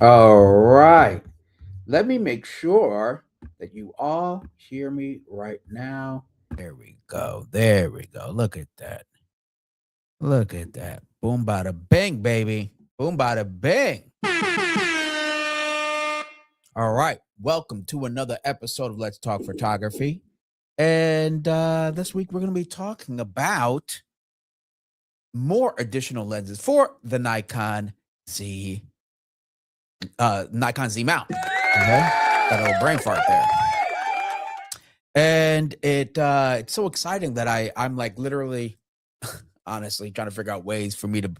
All right. Let me make sure that you all hear me right now. There we go. There we go. Look at that. Look at that. Boom, bada bing, baby. Boom, bada bing. All right. Welcome to another episode of Let's Talk Photography. And this week we're going to be talking about more additional lenses for the Nikon Z-mount. Okay. Got a little brain fart there. And it's so exciting that I'm like literally honestly trying to figure out ways for me to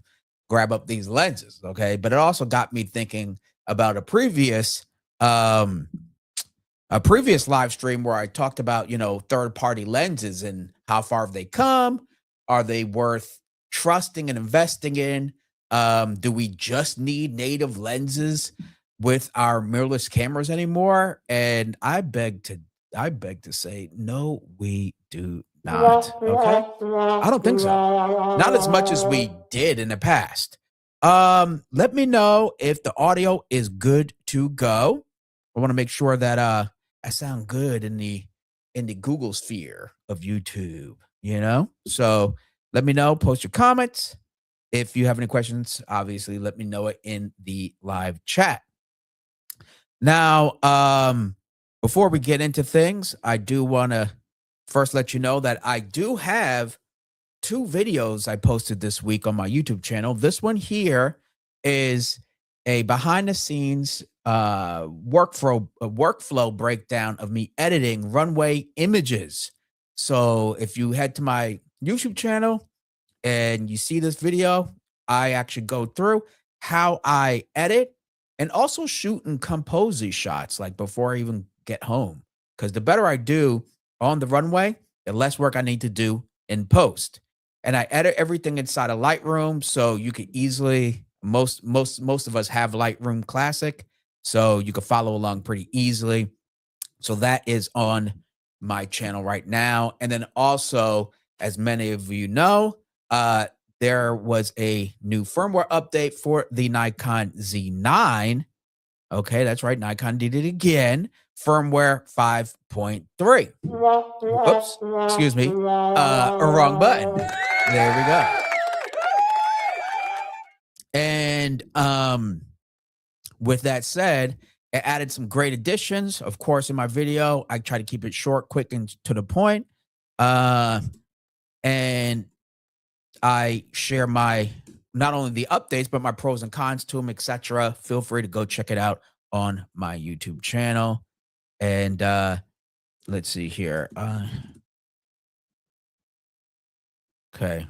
grab up these lenses. Okay. But it also got me thinking about a previous live stream where I talked about, third-party lenses and how far have they come? Are they worth trusting and investing in? Do we just need native lenses with our mirrorless cameras anymore? And I beg to say, no, we do not. Okay. I don't think so. Not as much as we did in the past. Let me know if the audio is good to go. I want to make sure that I sound good in the Google sphere of YouTube, So let me know, post your comments. If you have any questions, obviously let me know it in the live chat. Now, before we get into things, I do want to first let you know that I do have 2 videos I posted this week on my YouTube channel. This one here is a behind the scenes workflow breakdown of me editing runway images. So if you head to my YouTube channel and you see this video, I actually go through how I edit and also shoot and compose these shots like before I even get home. Because the better I do on the runway, the less work I need to do in post. And I edit everything inside of Lightroom, so you can easily most of us have Lightroom Classic, so you can follow along pretty easily. So that is on my channel right now. And then also, as many of you know, there was a new firmware update for the Nikon Z9. Okay, that's right. Nikon did it again. Firmware 5.3. Oops, excuse me. Wrong button. There we go. And with that said, it added some great additions. Of course, in my video, I try to keep it short, quick, and to the point. And I share my not only the updates, but my pros and cons to them, etc. Feel free to go check it out on my YouTube channel. And let's see here. Okay.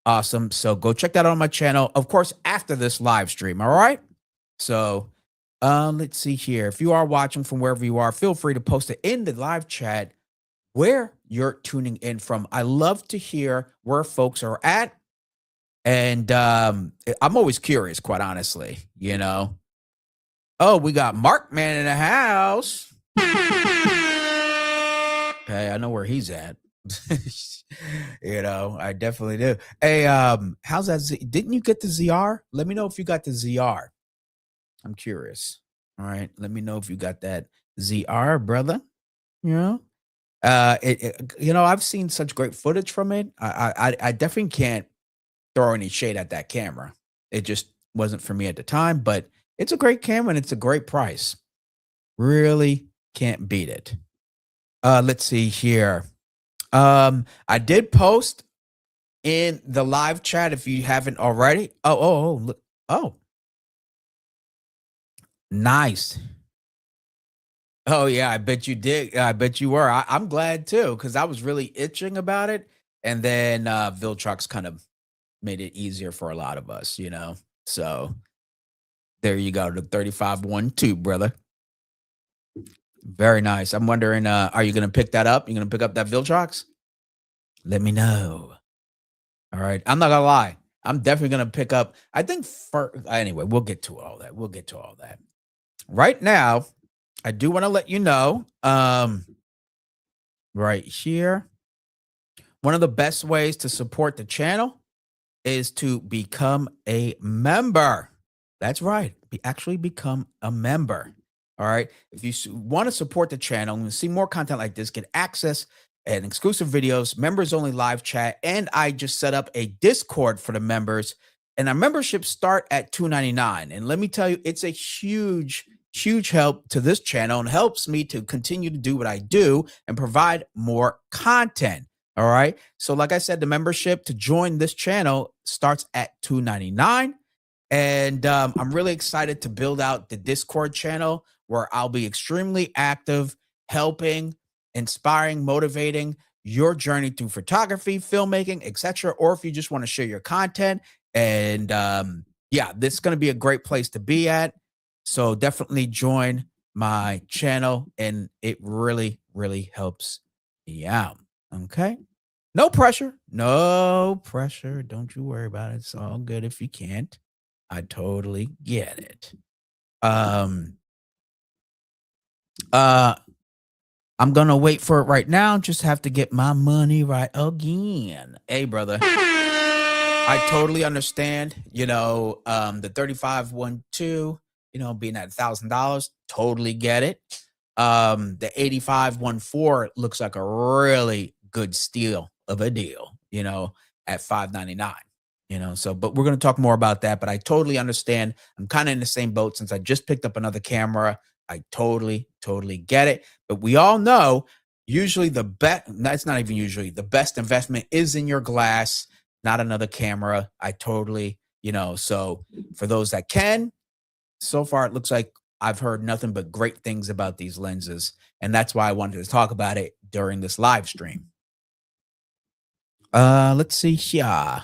Awesome. So go check that out on my channel, of course, after this live stream. All right. So let's see here. If you are watching from wherever you are, feel free to post it in the live chat where you're tuning in from. I love to hear where folks are at. And I'm always curious, quite honestly, Oh, we got Mark Man in the house. Okay, I know where he's at. I definitely do. Hey, how's that? Didn't you get the ZR? Let me know if you got the ZR. I'm curious. All right, let me know if you got that ZR, brother. I've seen such great footage from it. I definitely can't throw any shade at that camera. It just wasn't for me at the time, but it's a great camera and it's a great price. Really can't beat it. Let's see here. I did post in the live chat if you haven't already. Oh, nice. Oh yeah, I bet you did. I bet you were. I'm glad too, because I was really itching about it. And then VILTROX kind of made it easier for a lot of us, So there you go, the 3512, brother. Very nice. I'm wondering, are you going to pick that up? You going to pick up that VILTROX? Let me know. All right. I'm not going to lie. I'm definitely going to pick up, I think, anyway, we'll get to all that. Right now, I do want to let you know, right here, One of the best ways to support the channel is to become a member. That's right. Actually become a member. All right. If you want to support the channel and see more content like this, get access and exclusive videos, members only live chat, and I just set up a Discord for the members. And our memberships start at $2.99. And let me tell you, it's a huge help to this channel and helps me to continue to do what I do and provide more content. All right. So, like I said, the membership to join this channel starts at $2.99. And I'm really excited to build out the Discord channel where I'll be extremely active, helping, inspiring, motivating your journey through photography, filmmaking, etc. Or if you just want to share your content. And yeah, this is going to be a great place to be at. So definitely join my channel, and it really helps me out. Okay. No pressure. No pressure. Don't you worry about it. It's all good if you can't. I totally get it. I'm gonna wait for it right now. Just have to get my money right again. Hey, brother. I totally understand, the 3512, being at $1,000. Totally get it. The 8514 looks like a really good steal of a deal, at $599. So, but we're going to talk more about that. But I totally understand. I'm kind of in the same boat since I just picked up another camera. I totally get it. But we all know usually that's not even usually, the best investment is in your glass, not another camera. I totally, so for those that can, so far it looks like I've heard nothing but great things about these lenses. And that's why I wanted to talk about it during this live stream. Let's see here.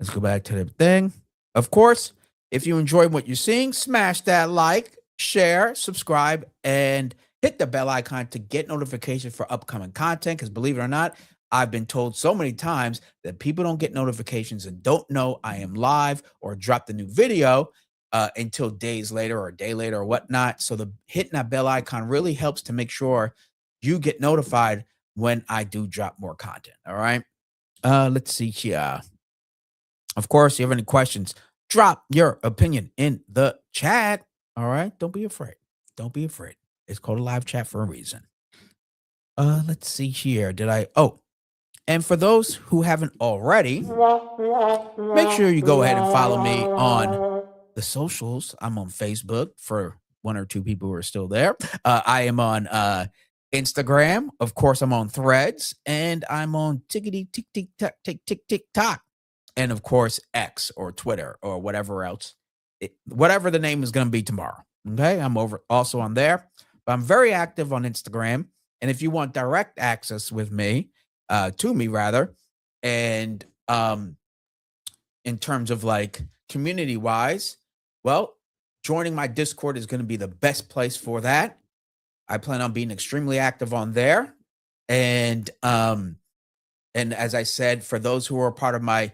Let's go back to the thing. Of course, if you enjoy what you're seeing, smash that like, share, subscribe, and hit the bell icon to get notifications for upcoming content. Because believe it or not, I've been told so many times that people don't get notifications and don't know I am live or dropped a new video until days later or a day later or whatnot. So hitting that bell icon really helps to make sure you get notified when I do drop more content. All right. Let's see here. Of course, if you have any questions, drop your opinion in the chat. All right. Don't be afraid. Don't be afraid. It's called a live chat for a reason. Let's see here. And for those who haven't already, make sure you go ahead and follow me on the socials. I'm on Facebook for one or two people who are still there. I am on Instagram. Of course, I'm on Threads, and I'm on TikTok. And of course, X or Twitter or whatever else, whatever the name is going to be tomorrow. Okay. I'm also on there, but I'm very active on Instagram. And if you want direct access with me, to me rather, and in terms of like community wise, well, joining my Discord is going to be the best place for that. I plan on being extremely active on there. And as I said, for those who are part of my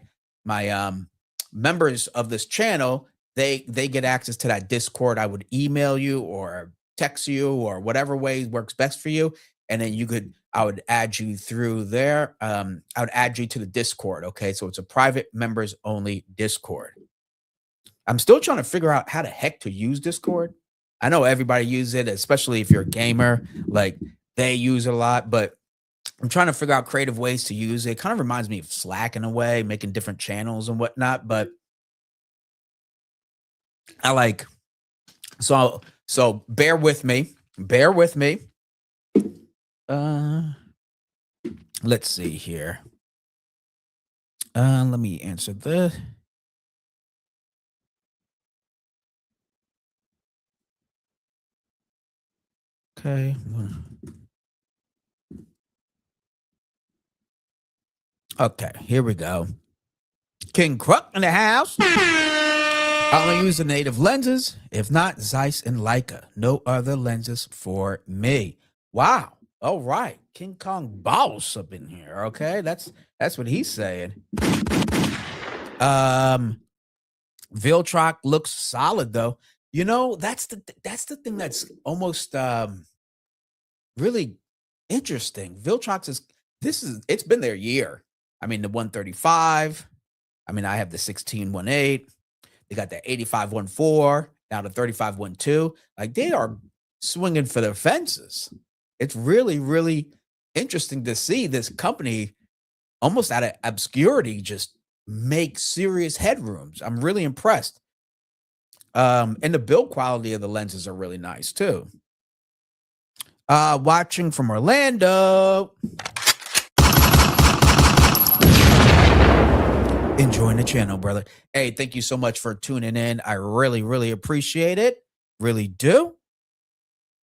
members of this channel, they get access to that Discord. I would email you or text you or whatever way works best for you. And then I would add you through there. I would add you to the Discord. Okay. So it's a private members only Discord. I'm still trying to figure out how the heck to use Discord. I know everybody uses it, especially if you're a gamer, like they use it a lot, but I'm trying to figure out creative ways to use it. It kind of reminds me of Slack in a way, making different channels and whatnot, but so bear with me. Let's see here. Let me answer this. Okay. Okay, here we go. King Crook in the house. I only use the native lenses. If not, Zeiss and Leica. No other lenses for me. Wow. All right. King Kong boss up in here. Okay. That's what he's saying. VILTROX looks solid though. That's the thing that's almost really interesting. VILTROX it's been there a year. I mean, the 135. I mean, I have the 16-1.8. They got the 85-1.4, now the 35-1.2. Like they are swinging for the fences. It's really, really interesting to see this company almost out of obscurity just make serious headrooms. I'm really impressed. And the build quality of the lenses are really nice too. Watching from Orlando. Enjoying the channel, brother. Hey, thank you so much for tuning in. I really, really appreciate it. Really do.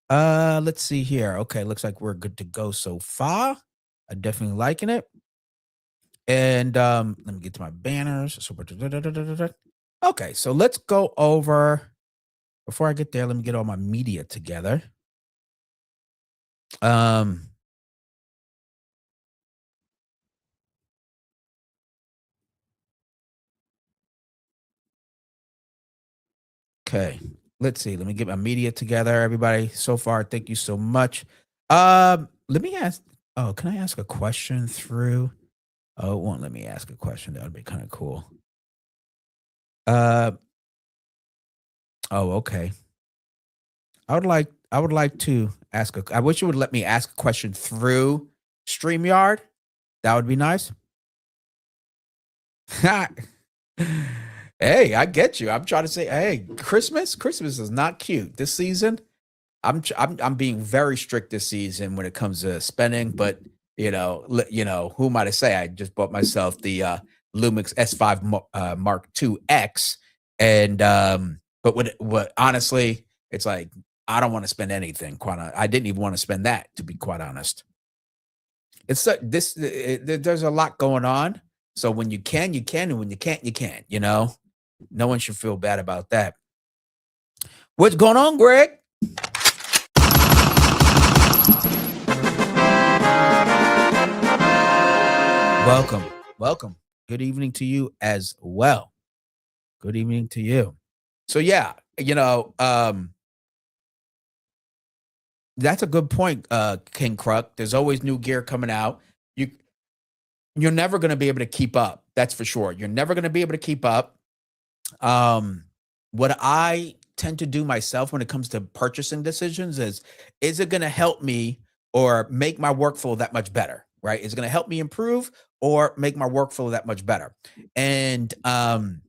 Let's see here. Okay, looks like we're good to go so far. I'm definitely liking it. And let me get to my banners. Okay, so let's go over. Before I get there, let me get all my media together. Okay, let's see. Let me get my media together, everybody. So far, thank you so much. Let me ask. Oh, can I ask a question through? Oh, it won't let me ask a question. That would be kind of cool. Uh, oh, okay. I would like to ask a. I wish you would let me ask a question through StreamYard. That would be nice. Hey, I get you. I'm trying to say, hey, Christmas is not cute this season. I'm being very strict this season when it comes to spending, but who am I to say? I just bought myself the Lumix S5 Mark II X, and but what honestly, it's like I don't want to spend anything. I didn't even want to spend that, to be quite honest. It's there's a lot going on. So when you can, you can, and when you can't, you can't. No one should feel bad about that. What's going on, Greg? Welcome. Good evening to you as well. Good evening to you. So yeah, that's a good point, King Kruk. There's always new gear coming out. You're never going to be able to keep up. That's for sure. You're never going to be able to keep up. What I tend to do myself when it comes to purchasing decisions is it going to help me or make my workflow that much better? Right? Is it going to help me improve or make my workflow that much better? And I've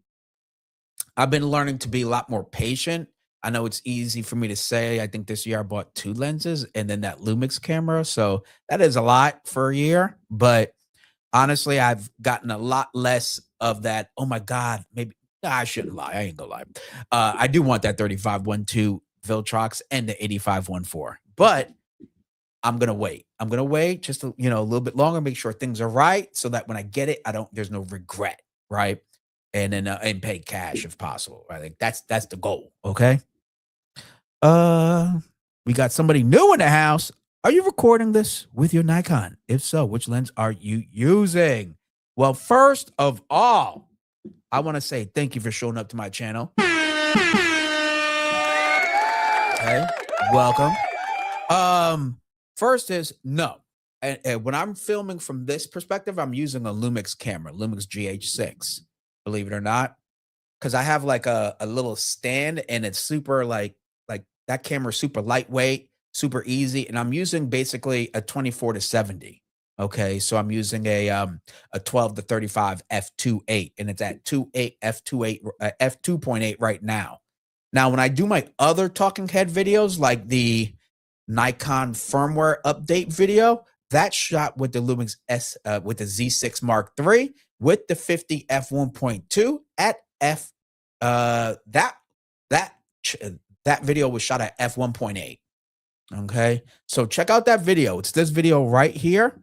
been learning to be a lot more patient. I know it's easy for me to say. I think this year I bought 2 lenses and then that Lumix camera. So that is a lot for a year. But honestly, I've gotten a lot less of that. Oh my God, maybe I shouldn't lie. I ain't gonna lie. I do want that 35-1.2 VILTROX and the 85-1.4, but I'm gonna wait. I'm gonna wait just a little bit longer, make sure things are right, so that when I get it, there's no regret, right? And then and pay cash if possible. I think that's the goal. Okay. We got somebody new in the house. Are you recording this with your Nikon? If so, which lens are you using? Well, first of all, I want to say thank you for showing up to my channel. Okay, welcome. First is no. And when I'm filming from this perspective, I'm using a Lumix camera, Lumix GH6. Believe it or not, because I have like a little stand, and it's super like that camera, super lightweight, super easy, and I'm using basically a 24-70. Okay, so I'm using a 12-35 f2.8, and it's at 2.8 f2.8 f2.8 right now. Now, when I do my other talking head videos, like the Nikon firmware update video, that's shot with the Lumix with the Z6 Mark III with the 50 f1.2 at f that video was shot at f1.8. Okay, so check out that video. It's this video right here,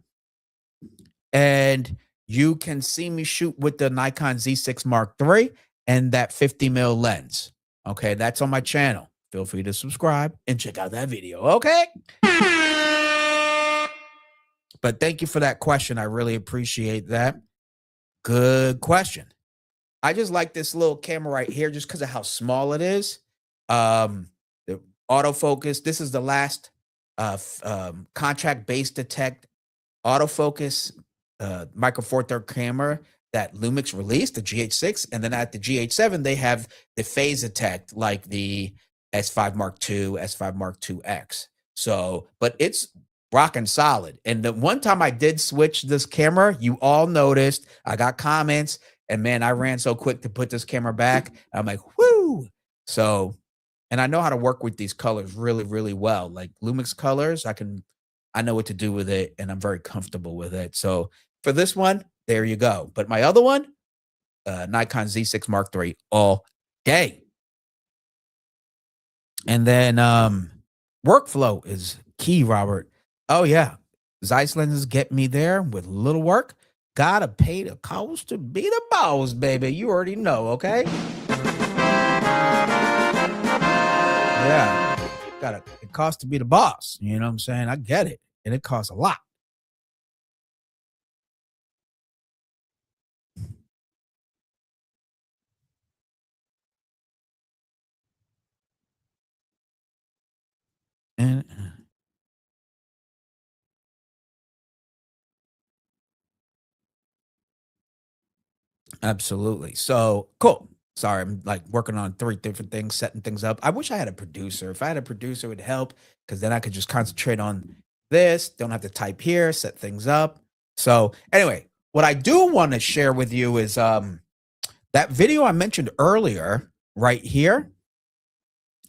and you can see me shoot with the Nikon Z6 Mark III and that 50mm lens. Okay, that's on my channel. Feel free to subscribe and check out that video. Okay. But thank you for that question. I really appreciate that. Good question. I just like this little camera right here just because of how small it is. The autofocus. This is the last contract base detect autofocus micro four third camera that Lumix released, the GH6, and then at the GH7 they have the phase detect like the S5 Mark II, S5 Mark II X. So, but it's rocking solid. And the one time I did switch this camera, you all noticed I got comments, and man, I ran so quick to put this camera back. I'm like, whoo! So, and I know how to work with these colors really, really well. Like Lumix colors, I know what to do with it, and I'm very comfortable with it. So for this one, there you go. But my other one, Nikon Z6 Mark III all day. And then workflow is key, Robert. Oh yeah, Zeiss lenses get me there with little work. Gotta pay the cost to be the boss, baby. You already know, okay? Yeah, it costs to be the boss. You know what I'm saying? I get it, and it costs a lot. And absolutely. So cool. Sorry, I'm like working on three different things, setting things up. I wish I had a producer. If I had a producer, it would help because then I could just concentrate on this. Don't have to type here, set things up. So anyway, what I do want to share with you is that video I mentioned earlier, right here,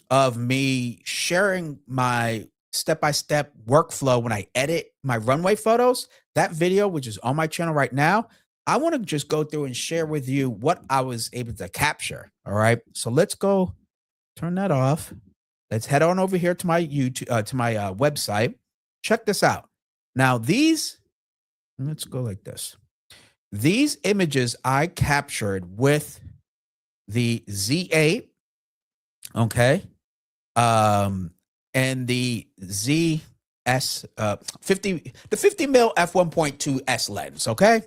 of me sharing my step-by-step workflow when I edit my runway photos. That video, which is on my channel right now, I want to just go through and share with you what I was able to capture. All right. So let's go turn that off. Let's head on over here to my YouTube, to my website. Check this out. Now, let's go like this. These images I captured with the Z8, okay, and the ZS 50, the 50 mil f1.2 S lens, okay?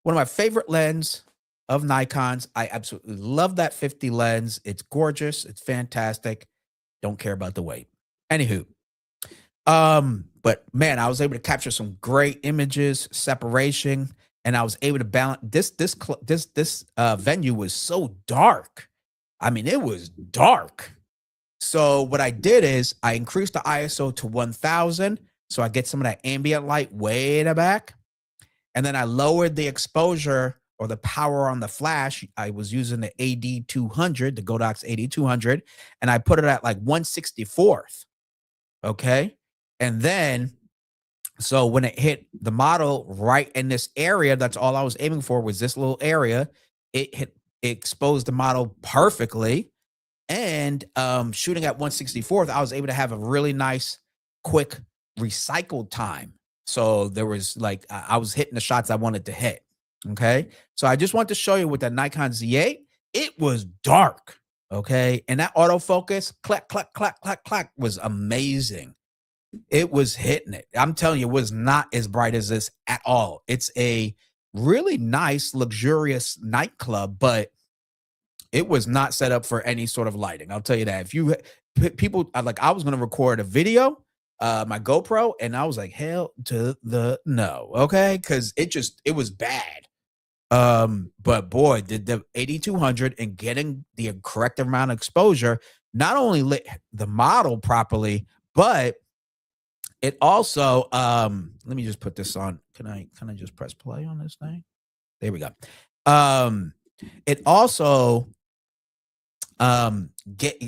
One of my favorite lens of Nikon's. I absolutely love that 50 lens. It's gorgeous. It's fantastic. Don't care about the weight. Anywho, but man, I was able to capture some great images, separation, and I was able to balance this venue was so dark. I mean, it was dark. So what I did is I increased the ISO to 1000 so I get some of that ambient light way in the back. And then I lowered the exposure or the power on the flash. I was using the AD200, the Godox AD200, and I put it at like 1/64th. Okay. And then, so when it hit the model right in this area, that's all I was aiming for was this little area. It exposed the model perfectly. And shooting at 1/64th, I was able to have a really nice, quick recycled time. So there was like, I was hitting the shots I wanted to hit. Okay. So I just want to show you with the Nikon Z8, it was dark. Okay. And that autofocus, clack, clack, clack, clack, clack was amazing. It was hitting it. I'm telling you, it was not as bright as this at all. It's a really nice, luxurious nightclub, but it was not set up for any sort of lighting. I'll tell you that. If you people like, I was going to record a video, my GoPro, and I was like, hell to the no. Okay. Cause it was bad. But boy, did the 8200 and getting the correct amount of exposure not only lit the model properly, but it also, let me just put this on. Can I just press play on this thing? There we go. It also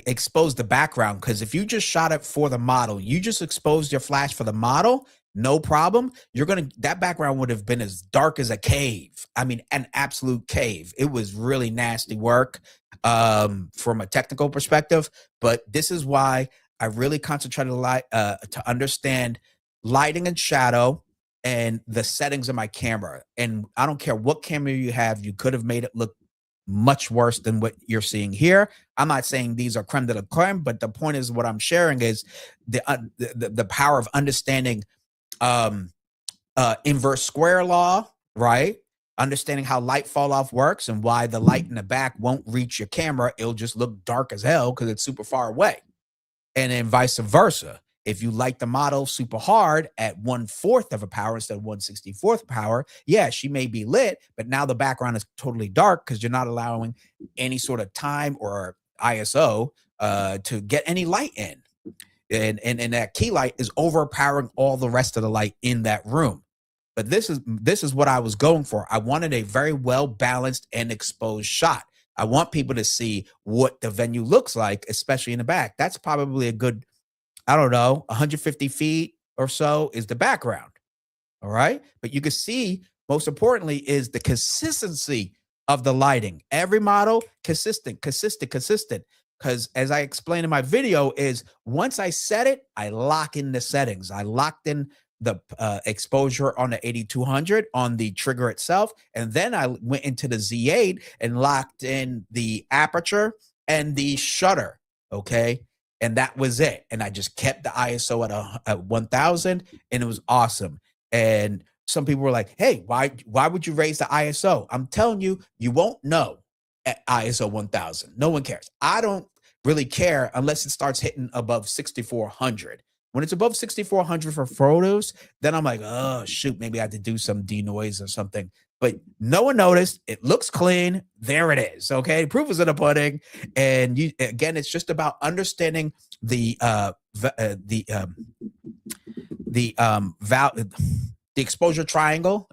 expose the background, because if you just shot it for the model, you just exposed your flash for the model, no problem. That background would have been as dark as a cave. I mean, an absolute cave. It was really nasty work from a technical perspective, but this is why I really concentrated to understand lighting and shadow and the settings of my camera. And I don't care what camera you have, you could have made it look much worse than what you're seeing here. I'm not saying these are creme de la creme, but the point is, what I'm sharing is the power of understanding inverse square law, right? Understanding how light fall off works and why the light in the back won't reach your camera. It'll just look dark as hell because it's super far away. And then vice versa. If you light the model super hard at 1/4 of a power instead of 1/64th power, yeah, she may be lit, but now the background is totally dark because you're not allowing any sort of time or ISO to get any light in. And that key light is overpowering all the rest of the light in that room. But this is what I was going for. I wanted a very well balanced and exposed shot. I want people to see what the venue looks like, especially in the back. That's probably a good, I don't know, 150 feet or so is the background. All right. But you can see, most importantly, is the consistency of the lighting. Every model, consistent, consistent, consistent. Because as I explained in my video, is once I set it, I lock in the settings. I locked in the exposure on the 8200 on the trigger itself. And then I went into the Z8 and locked in the aperture and the shutter. Okay. And that was it. And I just kept the ISO at 1000, and it was awesome. And some people were like, hey, why would you raise the ISO? I'm telling you, you won't know at ISO 1000. No one cares. I don't really care unless it starts hitting above 6400. When it's above 6400 for photos, then I'm like, oh, shoot, maybe I have to do some denoise or something. But no one noticed. It looks clean. There it is. Okay. Proof is in the pudding. And again, it's just about understanding the exposure triangle,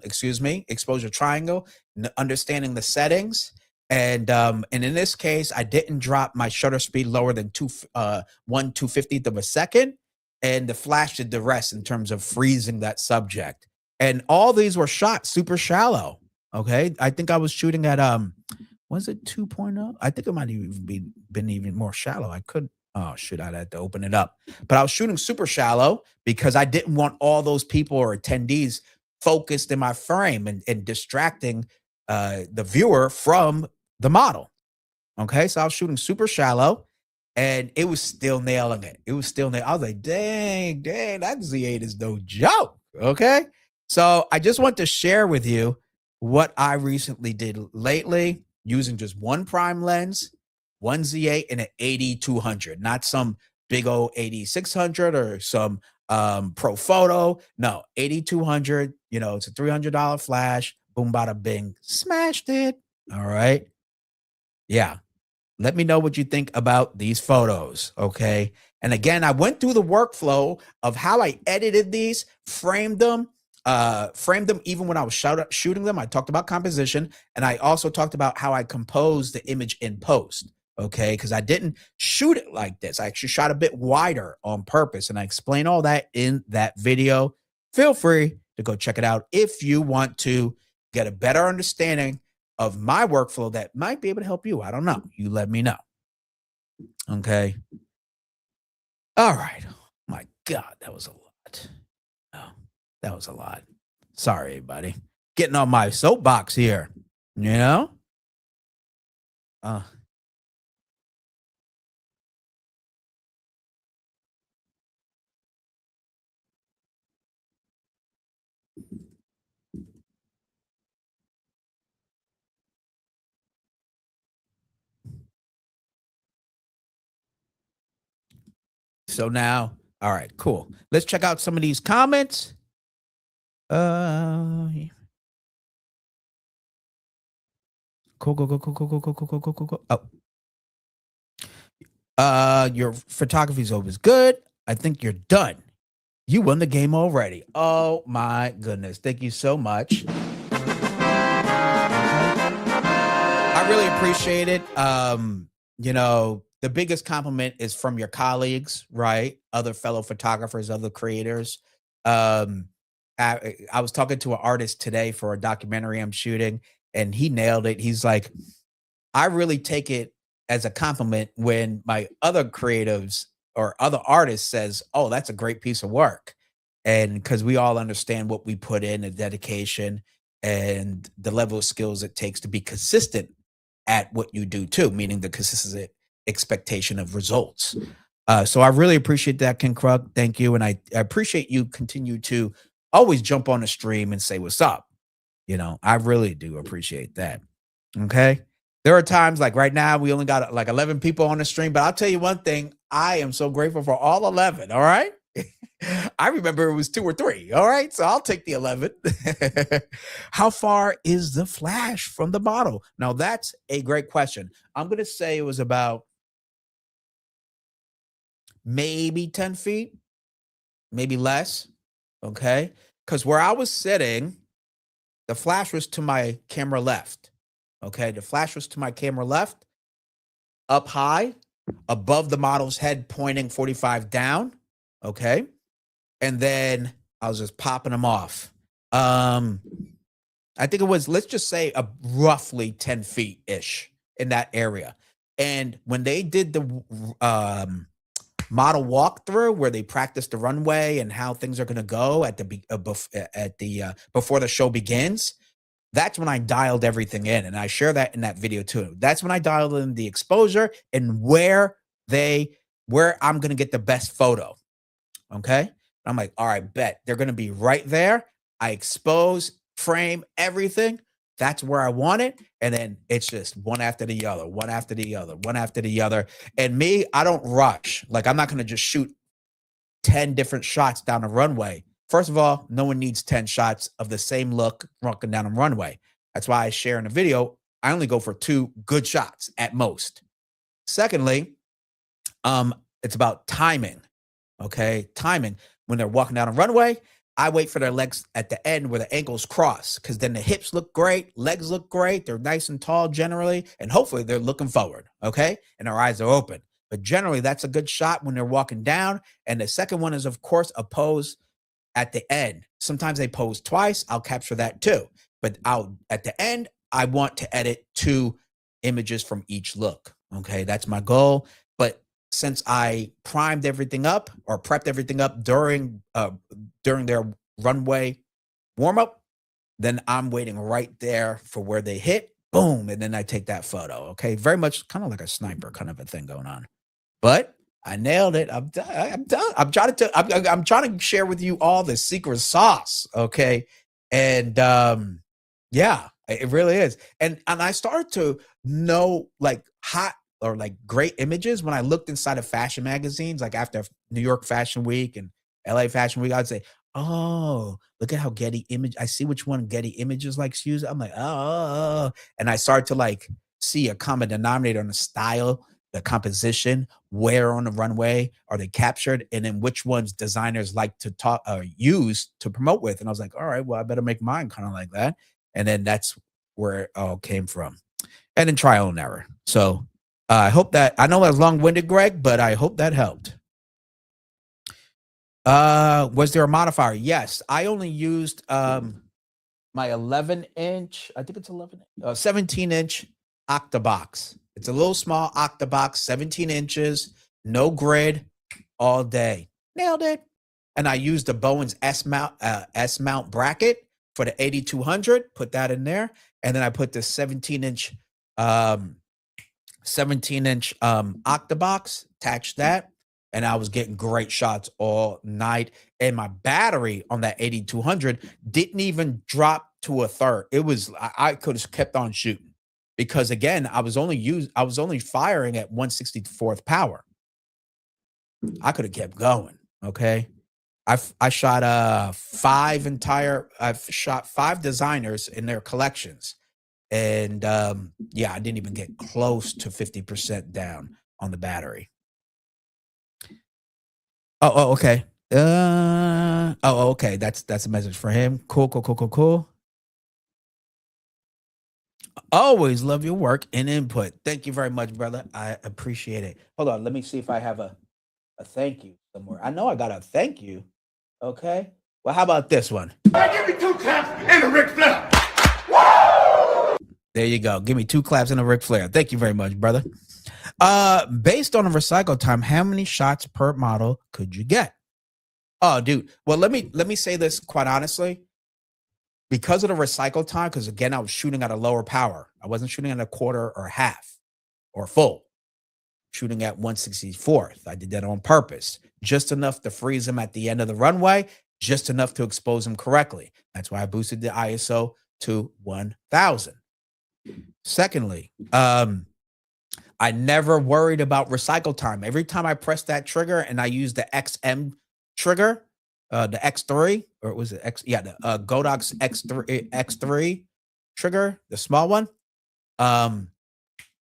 understanding the settings. And in this case, I didn't drop my shutter speed lower than 1/250th of a second. And the flash did the rest in terms of freezing that subject. And all these were shot super shallow. Okay. I think I was shooting at, was it 2.0? I think it might even been even more shallow. Oh shoot, I'd have to open it up. But I was shooting super shallow because I didn't want all those people or attendees focused in my frame and distracting the viewer from the model. Okay. So I was shooting super shallow. And it was still nailing it. I was like, dang, that Z8 is no joke. Okay. So I just want to share with you what I recently did lately using just one prime lens, one Z8, and an 8200, not some big old 8600 or some pro photo. No, 8200, it's a $300 flash. Boom, bada bing, smashed it. All right. Yeah. Let me know what you think about these photos, okay? And again, I went through the workflow of how I edited these, framed them even when I was shooting them. I talked about composition, and I also talked about how I composed the image in post, okay? Because I didn't shoot it like this. I actually shot a bit wider on purpose, and I explain all that in that video. Feel free to go check it out if you want to get a better understanding of my workflow that might be able to help you. I don't know. You let me know. Okay. All right. Oh my God, that was a lot. Oh, that was a lot. Sorry, everybody. Getting on my soapbox here. You know? So now, all right, cool. Let's check out some of these comments. Cool. Oh. Your photography's always good. I think you're done. You won the game already. Oh my goodness. Thank you so much. I really appreciate it. The biggest compliment is from your colleagues, right? Other fellow photographers, other creators. I was talking to an artist today for a documentary I'm shooting, and he nailed it. He's like, I really take it as a compliment when my other creatives or other artists says, oh, that's a great piece of work. And because we all understand what we put in, the dedication and the level of skills it takes to be consistent at what you do too, meaning the consistent expectation of results. So I really appreciate that, Ken Krug. Thank you. And I appreciate you continue to always jump on the stream and say what's up. I really do appreciate that. Okay. There are times like right now, we only got like 11 people on the stream, but I'll tell you one thing. I am so grateful for all 11. All right. I remember it was 2 or 3. All right, so I'll take the 11. How far is the flash from the bottle? Now that's a great question. I'm gonna say it was about maybe 10 feet, maybe less. Okay, because where I was sitting, the flash was to my camera left. Okay, the flash was to my camera left, up high, above the model's head, pointing 45 down. Okay, and then I was just popping them off. Um, I think it was, let's just say, a roughly 10 feet ish in that area. And when they did the model walkthrough where they practiced the runway and how things are going to go at the before the show begins, that's when I dialed everything in, and I share that in that video too. That's when I dialed in the exposure and where I'm going to get the best photo. Okay. I'm like, all right, bet they're going to be right there. I expose, frame everything. That's where I want it. And then it's just one after the other, one after the other, one after the other. And me, I don't rush. Like, I'm not going to just shoot 10 different shots down the runway. First of all, no one needs 10 shots of the same look walking down a runway. That's why I share in a video. I only go for 2 good shots at most. Secondly, it's about timing. Okay, timing. When they're walking down a runway, I wait for their legs at the end where the ankles cross, because then the hips look great, legs look great, they're nice and tall generally, and hopefully they're looking forward, okay? And their eyes are open. But generally, that's a good shot when they're walking down. And the second one is, of course, a pose at the end. Sometimes they pose twice. I'll capture that too. But at the end, I want to edit 2 images from each look. Okay, that's my goal. But since I primed everything up or prepped everything up during their runway warm up, then I'm waiting right there for where they hit, boom, and then I take that photo. Okay, very much kind of like a sniper kind of a thing going on. But I nailed it. I'm done. I'm done. I'm trying to share with you all the secret sauce. Okay, and yeah, it really is. And I started to know like hot or like great images when I looked inside of fashion magazines, like after New York Fashion Week and LA Fashion Week. I'd say, "Oh, look at how Getty Image. I see which one Getty Images likes to use." I'm like, "Oh," and I started to like see a common denominator on the style, the composition, where on the runway are they captured, and then which ones designers like to talk use to promote with. And I was like, all right, well, I better make mine kind of like that. And then that's where it all came from. And then trial and error. So I hope that, I know that was long-winded, Greg, but I hope that helped. Was there a modifier? Yes, I only used my 11-inch, I think it's 17-inch Octabox. It's a little small Octabox, 17 inches, no grid, all day. Nailed it. And I used the Bowen's S-mount bracket for the 8200, put that in there. And then I put the 17-inch Octabox, attached that, and I was getting great shots all night. And my battery on that 8200 didn't even drop to a third. It was, I could have kept on shooting because again, I was only firing at 1/64th power. I could have kept going. Okay. I've shot 5 designers in their collections. And yeah, I didn't even get close to 50% down on the battery. Oh, okay. Okay. That's a message for him. Cool. Always love your work and input. Thank you very much, brother. I appreciate it. Hold on, let me see if I have a thank you somewhere. I know I got a thank you. Okay. Well, how about this one? Give me 2 claps and a Ric Flair. There you go. Give me 2 claps and a Ric Flair. Thank you very much, brother. Based on a recycle time, how many shots per model could you get? Oh, dude. Well, let me say this quite honestly. Because of the recycle time, because again, I was shooting at a lower power. I wasn't shooting at a quarter or half or full. Shooting at 1/64th. I did that on purpose. Just enough to freeze them at the end of the runway, just enough to expose them correctly. That's why I boosted the ISO to 1000. Secondly, I never worried about recycle time. Every time I pressed that trigger and I used the XM trigger, the X3, or was it X? Yeah, the Godox X3 trigger, the small one. Um,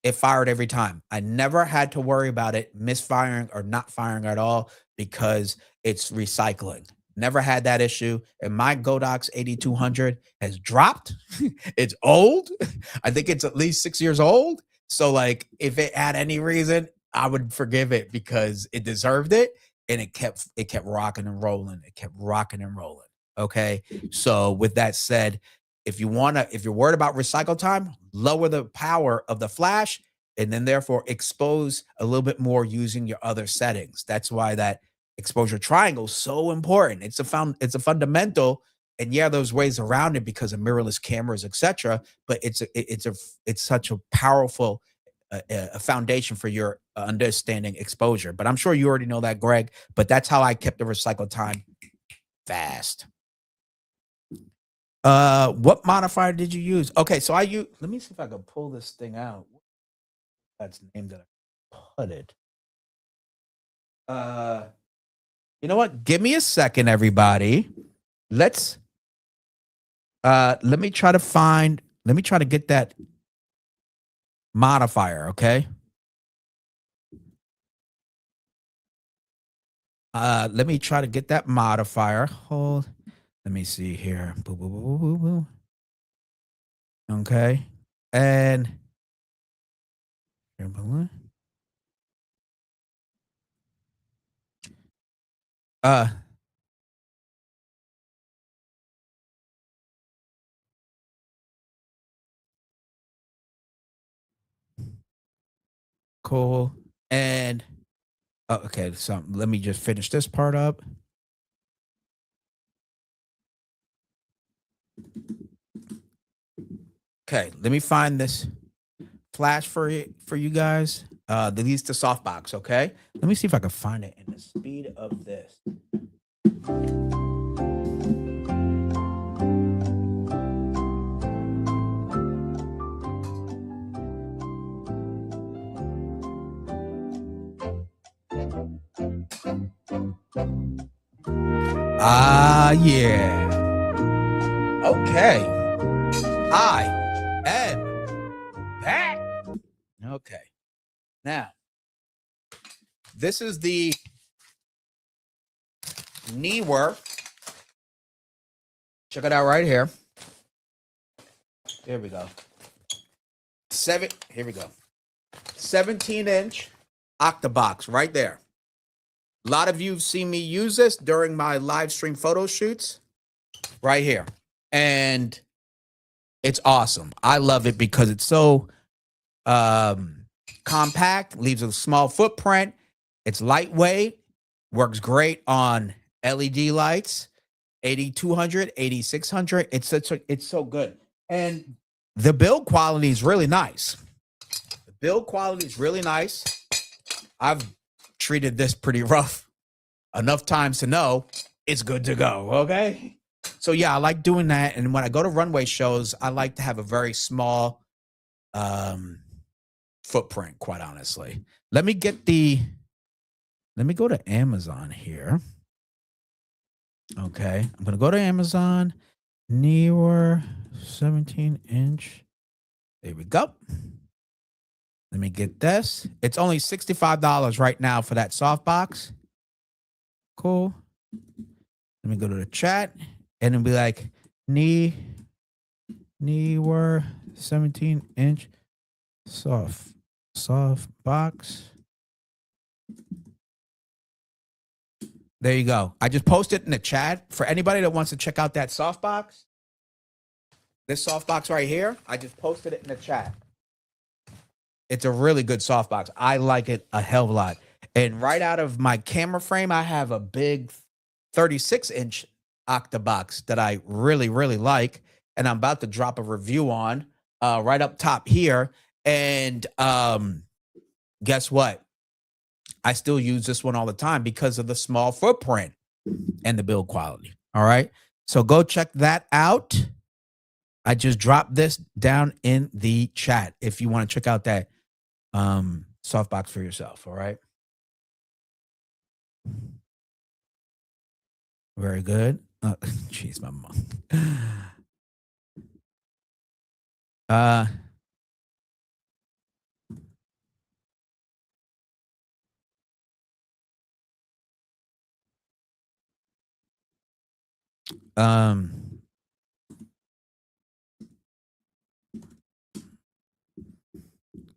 it fired every time. I never had to worry about it misfiring or not firing at all because it's recycling. Never had that issue. And my Godox 8200 has dropped. It's old. I think it's at least 6 years old. So, like, if it had any reason, I would forgive it because it deserved it. And it kept rocking and rolling. It kept rocking and rolling. Okay. So, with that said, if you're worried about recycle time, lower the power of the flash and then therefore expose a little bit more using your other settings. That's why that exposure triangle is so important. It's a fundamental, and yeah, there's ways around it because of mirrorless cameras, etc. But it's such a powerful a foundation for your understanding exposure. But I'm sure you already know that, Greg. But that's how I kept the recycle time fast. What modifier did you use? Okay, so let me see if I can pull this thing out. That's the name that I put it. You know what? Give me a second, everybody. Let me try to get that modifier, okay? Let me try to get that modifier. Let me see here. Boo, boo, boo, boo, boo, boo. Okay. And cool. And okay, so let me just finish this part up. Okay, let me find this flash for you guys. These the softbox, okay? Let me see if I can find it in the speed of this. Yeah. Okay. I am back. Okay. Now, this is the Neewer. Check it out right here. Here we go. Here we go. 17-inch octabox right there. A lot of you have seen me use this during my live stream photo shoots right here. And it's awesome. I love it because it's so compact, leaves a small footprint. It's lightweight, works great on LED lights, 8200, 8600. It's so good. And the build quality is really nice. The build quality is really nice. I've treated this pretty rough enough times to know it's good to go. Okay. So yeah, I like doing that. And when I go to runway shows, I like to have a very small footprint, quite honestly. Let me go to Amazon here. Okay. I'm going to go to Amazon. Neewer 17-inch. There we go. Let me get this. It's only $65 right now for that softbox. Cool. Let me go to the chat and it'll be like Neewer 17-inch soft box. There you go. I just posted in the chat for anybody that wants to check out that softbox. This softbox right here, I just posted it in the chat. It's a really good softbox. I like it a hell of a lot. And right out of my camera frame, I have a big 36-inch octabox that I really, really like. And I'm about to drop a review on right up top here. And guess what? I still use this one all the time because of the small footprint and the build quality. All right. So go check that out. I just dropped this down in the chat if you want to check out that softbox for yourself. All right. Very good. Jeez, my mom. Uh, um,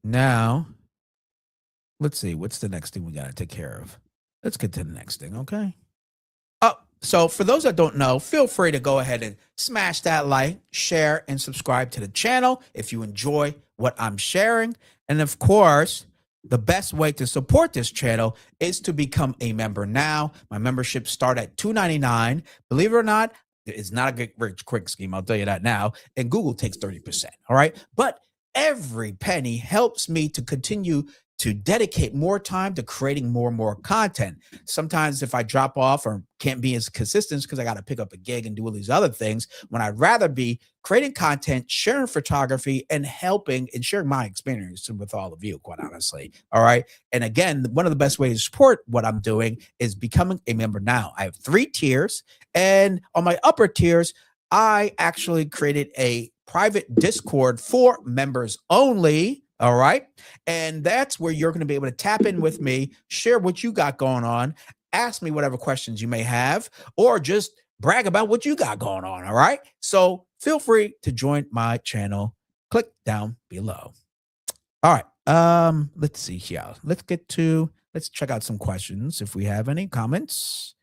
now let's see. What's the next thing we got to take care of? Let's get to the next thing. Okay. Oh, so for those that don't know, feel free to go ahead and smash that like, share, and subscribe to the channel if you enjoy what I'm sharing. And of course, the best way to support this channel is to become a member now. My memberships start at $2.99. Believe it or not, it's not a get rich quick scheme. I'll tell you that now. And Google takes 30%. All right. But every penny helps me to continue to dedicate more time to creating more and more content. Sometimes if I drop off or can't be as consistent because I got to pick up a gig and do all these other things, when I'd rather be creating content, sharing photography, and helping and sharing my experience with all of you, quite honestly. All right. And again, one of the best ways to support what I'm doing is becoming a member now. I have 3 tiers, and on my upper tiers, I actually created a private Discord for members only. All right. And that's where you're going to be able to tap in with me, share what you got going on, ask me whatever questions you may have, or just brag about what you got going on. All right. So feel free to join my channel. Click down below. All right. Let's see here. Let's check out some questions if we have any comments.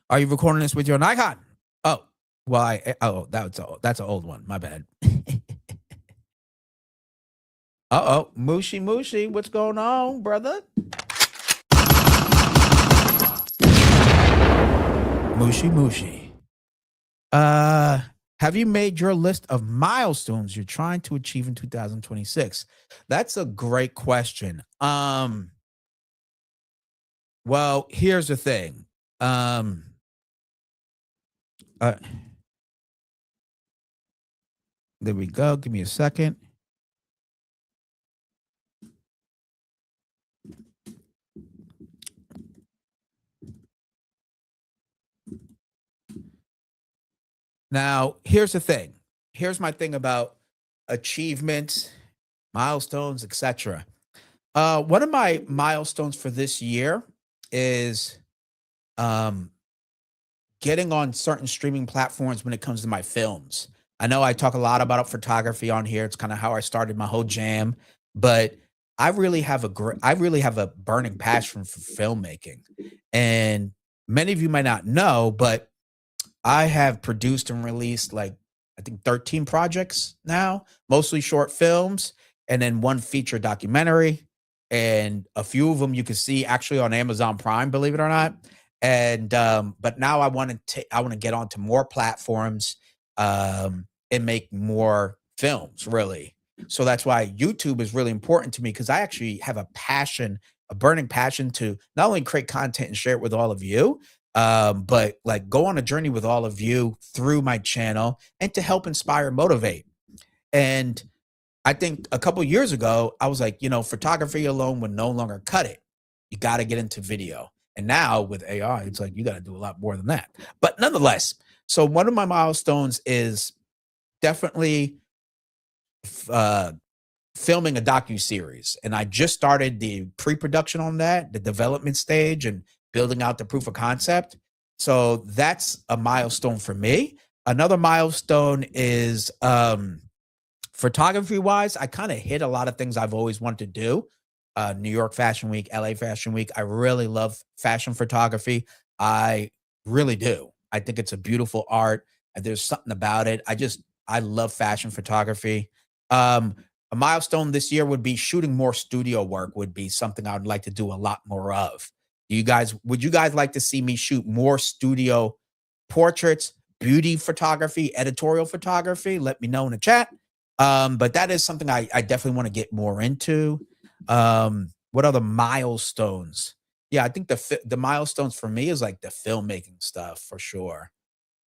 Are you recording this with your Nikon? Oh, well, that's an old one. My bad. Uh-oh, Mushy, what's going on, brother? Mushy. Have you made your list of milestones you're trying to achieve in 2026? That's a great question. Well, here's the thing. There we go. Give me a second. Now, here's the thing. Here's my thing about achievements, milestones, etc. One of my milestones for this year is getting on certain streaming platforms when it comes to my films. I know I talk a lot about photography on here. It's kind of how I started my whole jam, but I really have a burning passion for filmmaking. And many of you might not know, but I have produced and released like I think 13 projects now, mostly short films, and then one feature documentary. And a few of them you can see actually on Amazon Prime, believe it or not. And but now I want to get onto more platforms and make more films, really. So that's why YouTube is really important to me because I actually have a passion, a burning passion to not only create content and share it with all of you, but like go on a journey with all of you through my channel and to help inspire, motivate. And I think a couple years ago, I was like, photography alone would no longer cut it. You got to get into video. And now with AI, it's like you got to do a lot more than that. But nonetheless, so one of my milestones is definitely uh, filming a docu-series, and I just started the pre-production on that, the development stage, and building out the proof of concept. So that's a milestone for me. Another milestone is photography wise, I kind of hit a lot of things I've always wanted to do. New York Fashion Week, LA Fashion Week. I really love fashion photography. I really do. I think it's a beautiful art. And there's something about it. I love fashion photography. Um, a milestone this year would be shooting more studio work would be something I would like to do a lot more of. Would you guys like to see me shoot more studio portraits, beauty photography, editorial photography? Let me know in the chat. But that is something I definitely want to get more into. What other milestones? Yeah, I think the milestones for me is like the filmmaking stuff for sure.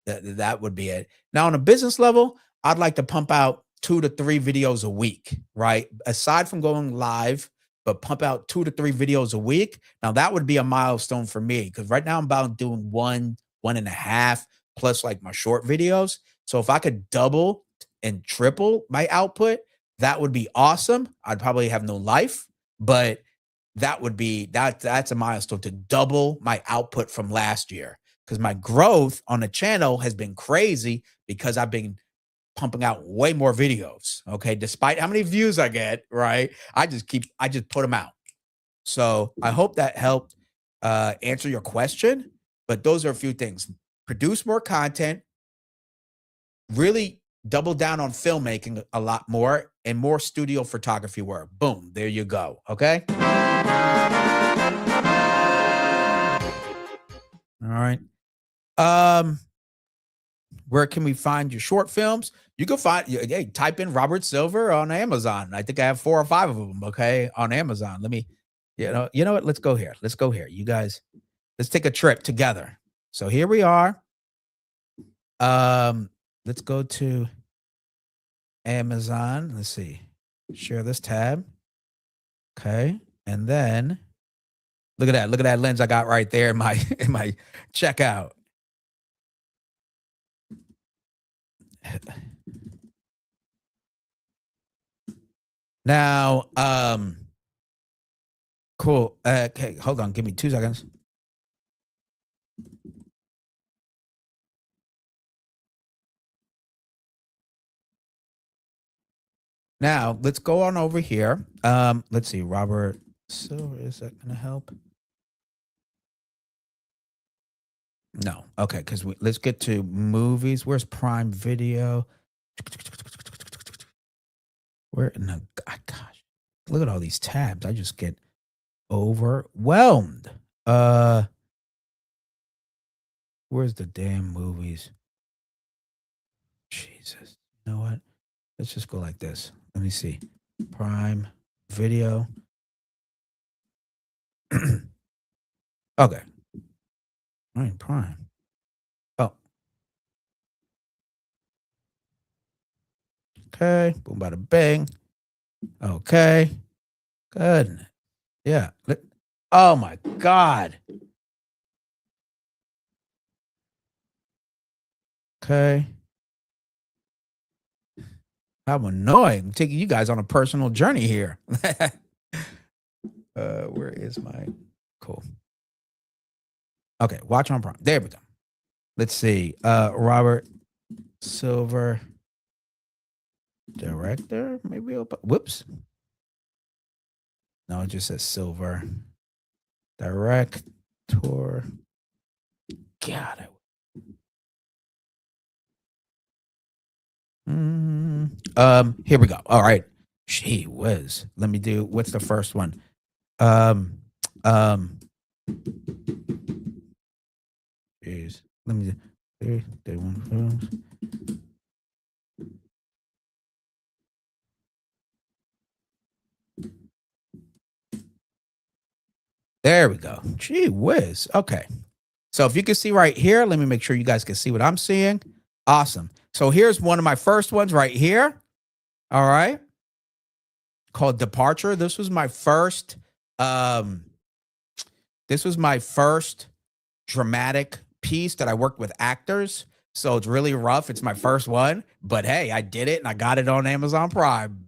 That would be it. Now, on a business level, I'd like to pump out 2 to 3 videos a week, right? Aside from going live, but pump out 2 to 3 videos a week. Now that would be a milestone for me because right now I'm about doing 1.5 plus like my short videos. So if I could double and triple my output, that would be awesome. I'd probably have no life, but that's a milestone to double my output from last year because my growth on the channel has been crazy because I've been pumping out way more videos. Okay. Despite how many views I get, right? I just put them out. So I hope that helped answer your question. But those are a few things. Produce more content, really double down on filmmaking a lot more, and more studio photography work. Boom, there you go. Okay. All right. Where can we find your short films? You can find, hey, type in Robert Silver on Amazon. I think I have 4 or 5 of them. Okay, on Amazon. Let me, you know what? Let's go here. Let's go here. You guys, let's take a trip together. So here we are. Let's go to Amazon. Let's see. Share this tab. Okay, and then look at that. Look at that lens I got right there in my checkout. Now, cool. Okay, hold on. Give me 2 seconds. Now, let's go on over here. Let's see. Robert Silver, is that going to help? No. Okay, because let's get to movies. Where's Prime Video? Where? No, gosh. Look at all these tabs. I just get overwhelmed. Where's the damn movies? Jesus. You know what? Let's just go like this. Let me see. Prime Video. Okay. All right, Prime. Oh. Okay. Boom, bada bang. Okay. Good. Yeah. Oh my God. Okay. How annoying. I'm taking you guys on a personal journey here. Where is my cool? Okay, watch on Prime. There we go. Let's see. Robert Silver, director. Maybe whoops. No, it just says Silver, director. God. Here we go. All right. Gee whiz. Let me do. What's the first one? Jeez. Let me do 31 films. There we go. Gee whiz. Okay. So if you can see right here, let me make sure you guys can see what I'm seeing. Awesome. So here's one of my first ones right here. All right. Called Departure. This was my first dramatic piece that I worked with actors. So it's really rough. It's my first one, but hey, I did it and I got it on Amazon Prime,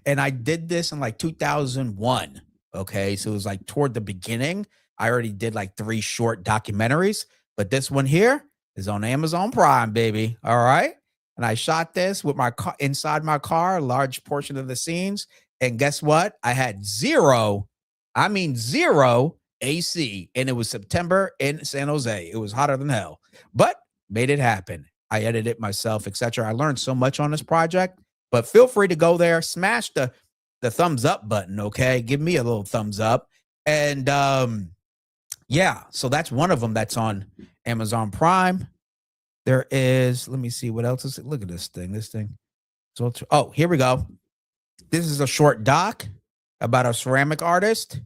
and I did this in like 2001. Okay. So it was like toward the beginning. I already did like 3 short documentaries, but this one here is on Amazon Prime, baby. All right. And I shot this with my car inside my car, a large portion of the scenes. And guess what? I had zero AC, and it was September in San Jose. It was hotter than hell, but made it happen. I edited it myself, etc. I learned so much on this project, but feel free to go there, smash the thumbs up button. Okay. Give me a little thumbs up. And, yeah, so that's one of them that's on Amazon Prime. There is, let me see what else is it. Look at this thing. Oh, here we go. This is a short doc about a ceramic artist.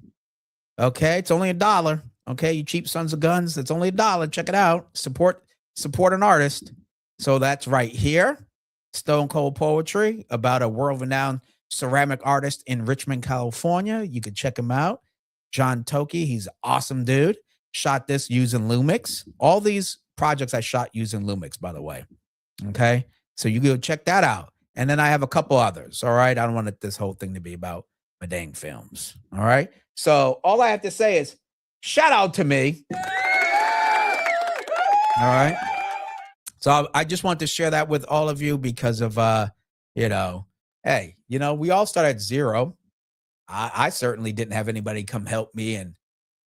Okay, it's only $1. Okay, you cheap sons of guns. It's only $1. Check it out. Support an artist. So that's right here. Stone Cold Poetry about a world-renowned ceramic artist in Richmond, California. You can check him out. John Toki, he's an awesome dude. Shot this using Lumix. All these projects I shot using Lumix, by the way. Okay. So you go check that out. And then I have a couple others. All right. I don't want this whole thing to be about my dang films. All right. So all I have to say is shout out to me. All right. So I just want to share that with all of you because of, you know, hey, you know, we all start at zero. I certainly didn't have anybody come help me and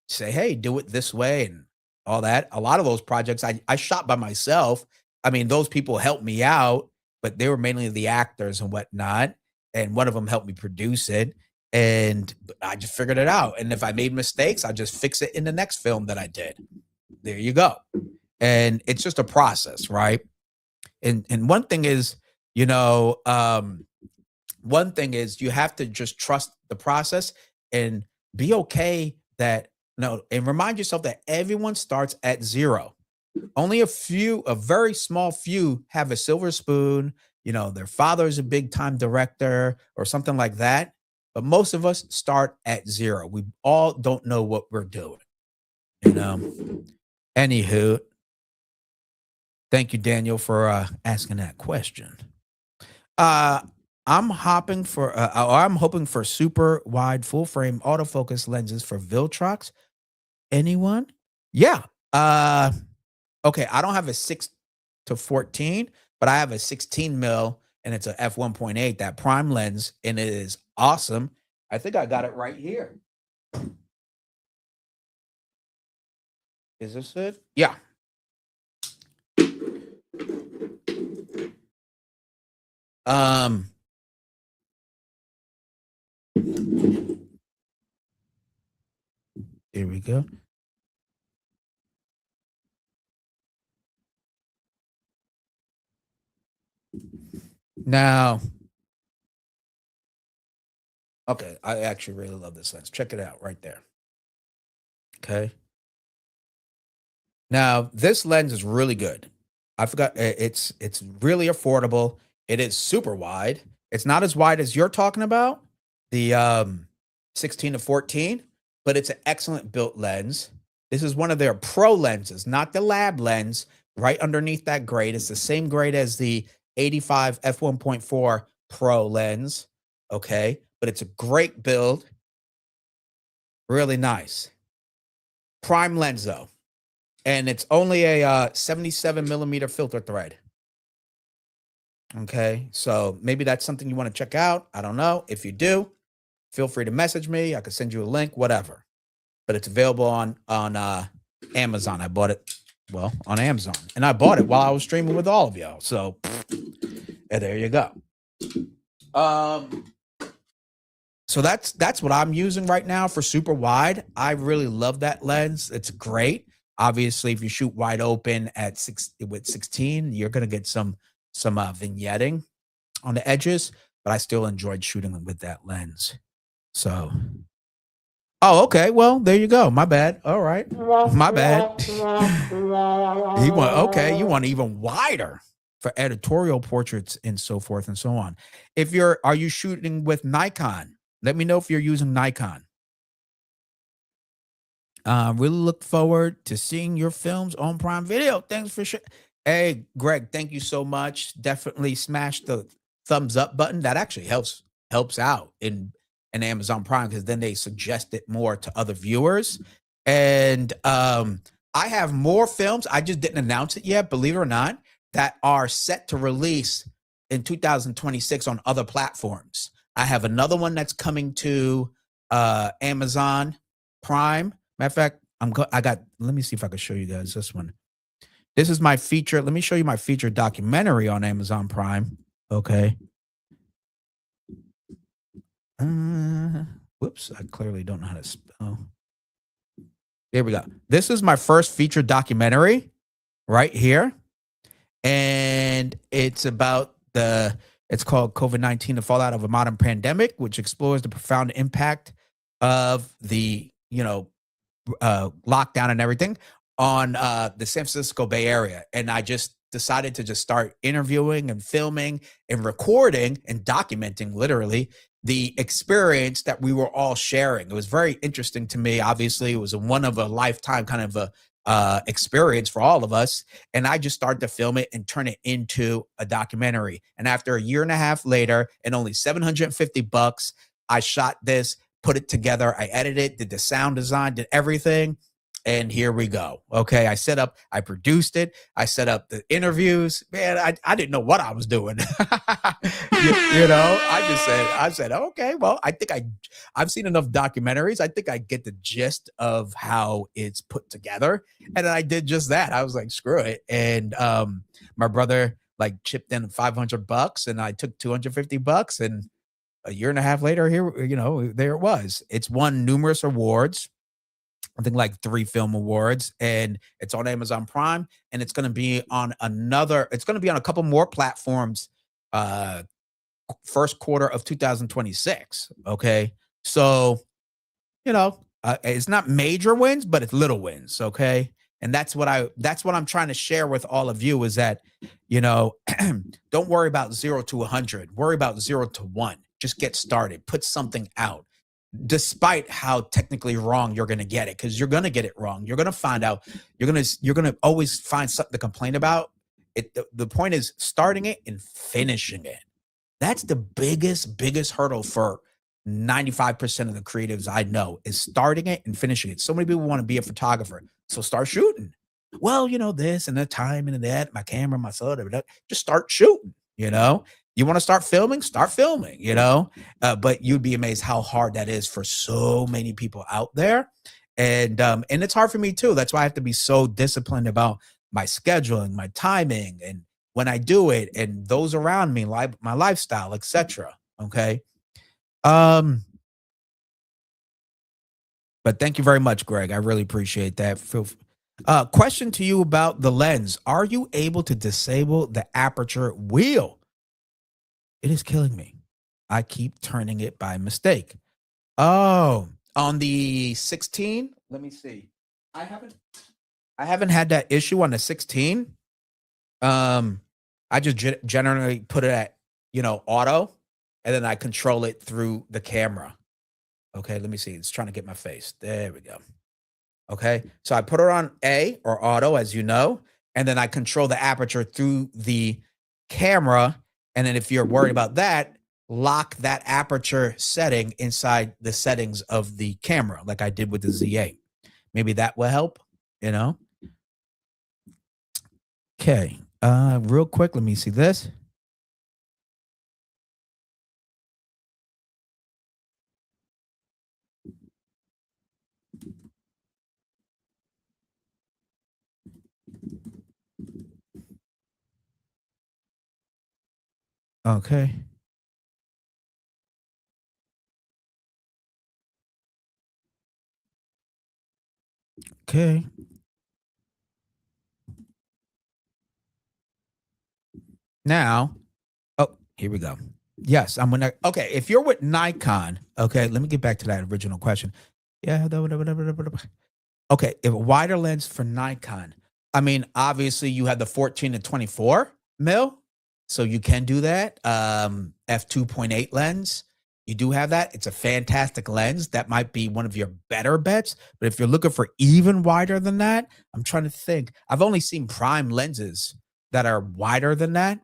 say, hey, do it this way and all that. A lot of those projects I shot by myself. I mean, those people helped me out, but they were mainly the actors and whatnot. And one of them helped me produce it. And I just figured it out. And if I made mistakes, I just fix it in the next film that I did. There you go. And it's just a process, right? And one thing is, you know, one thing is you have to just trust the process and be okay that and remind yourself that everyone starts at zero. Only a very small few have a silver spoon, you know, their father is a big time director or something like that. But most of us start at zero. We all don't know what we're doing, you know. Anywho, thank you, Daniel, for asking that question. I'm hoping for super wide full frame autofocus lenses for VILTROX. Anyone? Yeah. Okay. I don't have a 6-14, but I have a 16 mil and it's a f1.8, that prime lens, and it is awesome. I think I got it right here. Is this it? Yeah. Here we go. Now, okay, I actually really love this lens. Check it out right there. Okay. Now, this lens is really good. I forgot it's really affordable. It is super wide. It's not as wide as you're talking about, the 16-14, but it's an excellent built lens. This is one of their pro lenses, not the lab lens. Right underneath that grade, it's the same grade as the 85 f1.4 Pro lens. Okay, but it's a great build. Really nice. Prime lens though. And it's only a 77 millimeter filter thread. Okay, so maybe that's something you want to check out. I don't know. If you do, feel free to message me. I could send you a link, whatever. But it's available on Amazon. I bought it, well, on Amazon. And I bought it while I was streaming with all of y'all. So, and there you go. So that's what I'm using right now for super wide. I really love that lens. It's great. Obviously, if you shoot wide open at 16, you're gonna get some vignetting on the edges, but I still enjoyed shooting with that lens. So, oh, okay. Well, there you go. My bad. All right, my bad. You want even wider for editorial portraits and so forth and so on. Are you shooting with Nikon? Let me know if you're using Nikon. Really look forward to seeing your films on Prime Video. Thanks for sure. Hey, Greg, thank you so much. Definitely smash the thumbs up button. That actually helps out in Amazon Prime because then they suggest it more to other viewers. And I have more films. I just didn't announce it yet, believe it or not, that are set to release in 2026 on other platforms. I have another one that's coming to Amazon Prime. Matter of fact, let me see if I can show you guys this one. This is my feature. Let me show you my feature documentary on Amazon Prime. Okay. Whoops, I clearly don't know how to spell. There we go. This is my first feature documentary right here. And it's about it's called COVID-19, the fallout of a modern pandemic, which explores the profound impact of the, lockdown and everything on the San Francisco Bay Area. And I just decided to just start interviewing and filming and recording and documenting literally the experience that we were all sharing. It was very interesting to me. Obviously, it was a one of a lifetime kind of a experience for all of us. And I just started to film it and turn it into a documentary. And after a year and a half later, and only $750, I shot this, put it together. I edited, did the sound design, did everything. And here we go. Okay. I produced it. I set up the interviews. Man, I didn't know what I was doing. You know, I said, okay, well, I've seen enough documentaries. I think I get the gist of how it's put together. And I did just that. I was like, screw it. And my brother like chipped in $500 and I took $250, and a year and a half later, here, there it was. It's won numerous awards. I think like 3 film awards, and it's on Amazon Prime, and it's going to be on a couple more platforms uh first quarter of 2026. Okay. So, it's not major wins, but it's little wins. Okay. And that's what I'm trying to share with all of you is that, you know, don't worry about 0 to 100. Worry about 0 to 1. Just get started, put something out despite how technically wrong you're going to get it, because you're going to get it wrong. You're going to find out, you're going to always find something to complain about. The point is starting it and finishing it. That's the biggest hurdle for 95% of the creatives I know, is starting it and finishing it. So many people want to be a photographer, so start shooting. Well, this and the time and that, my camera, my soda, just start shooting. You want to start filming. But you'd be amazed how hard that is for so many people out there. And it's hard for me too. That's why I have to be so disciplined about my scheduling, my timing, and when I do it, and those around me, like my lifestyle, etc. Okay. Um, but thank you very much, Greg. I really appreciate that. Question to you about the lens. Are you able to disable the aperture wheel? It is killing me. I keep turning it by mistake. Oh, on the 16? Let me see. I haven't I haven't had that issue on the 16. Um, I just generally put it at, auto, and then I control it through the camera. Okay, let me see. It's trying to get my face. There we go. Okay. So I put it on A or auto, as you know, and then I control the aperture through the camera. And then if you're worried about that, lock that aperture setting inside the settings of the camera, like I did with the Z8. Maybe that will help, you know? Okay. Real quick, let me see this. Okay. Okay. Now, oh, here we go. Yes, I'm gonna. Okay, if you're with Nikon, okay, let me get back to that original question. Yeah. Okay, if a wider lens for Nikon, I mean, obviously you have the 14 to 24 mil, so you can do that. F2.8 lens, you do have that. It's a fantastic lens. That might be one of your better bets. But if you're looking for even wider than that, I'm trying to think. I've only seen prime lenses that are wider than that.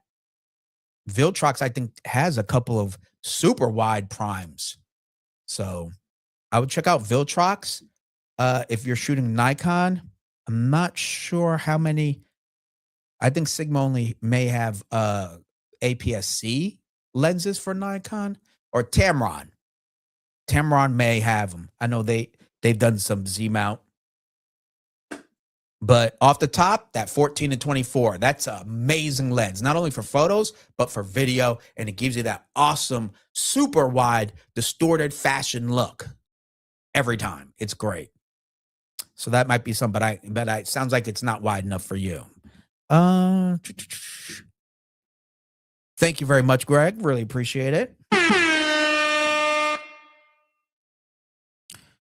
VILTROX, I think, has a couple of super wide primes. So I would check out VILTROX. If you're shooting Nikon, I'm not sure how many. I think Sigma only may have APS-C lenses for Nikon, or Tamron. Tamron may have them. I know they've done some Z-mount. But off the top, that 14 to 24, that's an amazing lens, not only for photos, but for video. And it gives you that awesome, super wide, distorted fashion look every time. It's great. So that might be some, but it sounds like it's not wide enough for you. Uh, Thank you very much, Greg. Really appreciate it.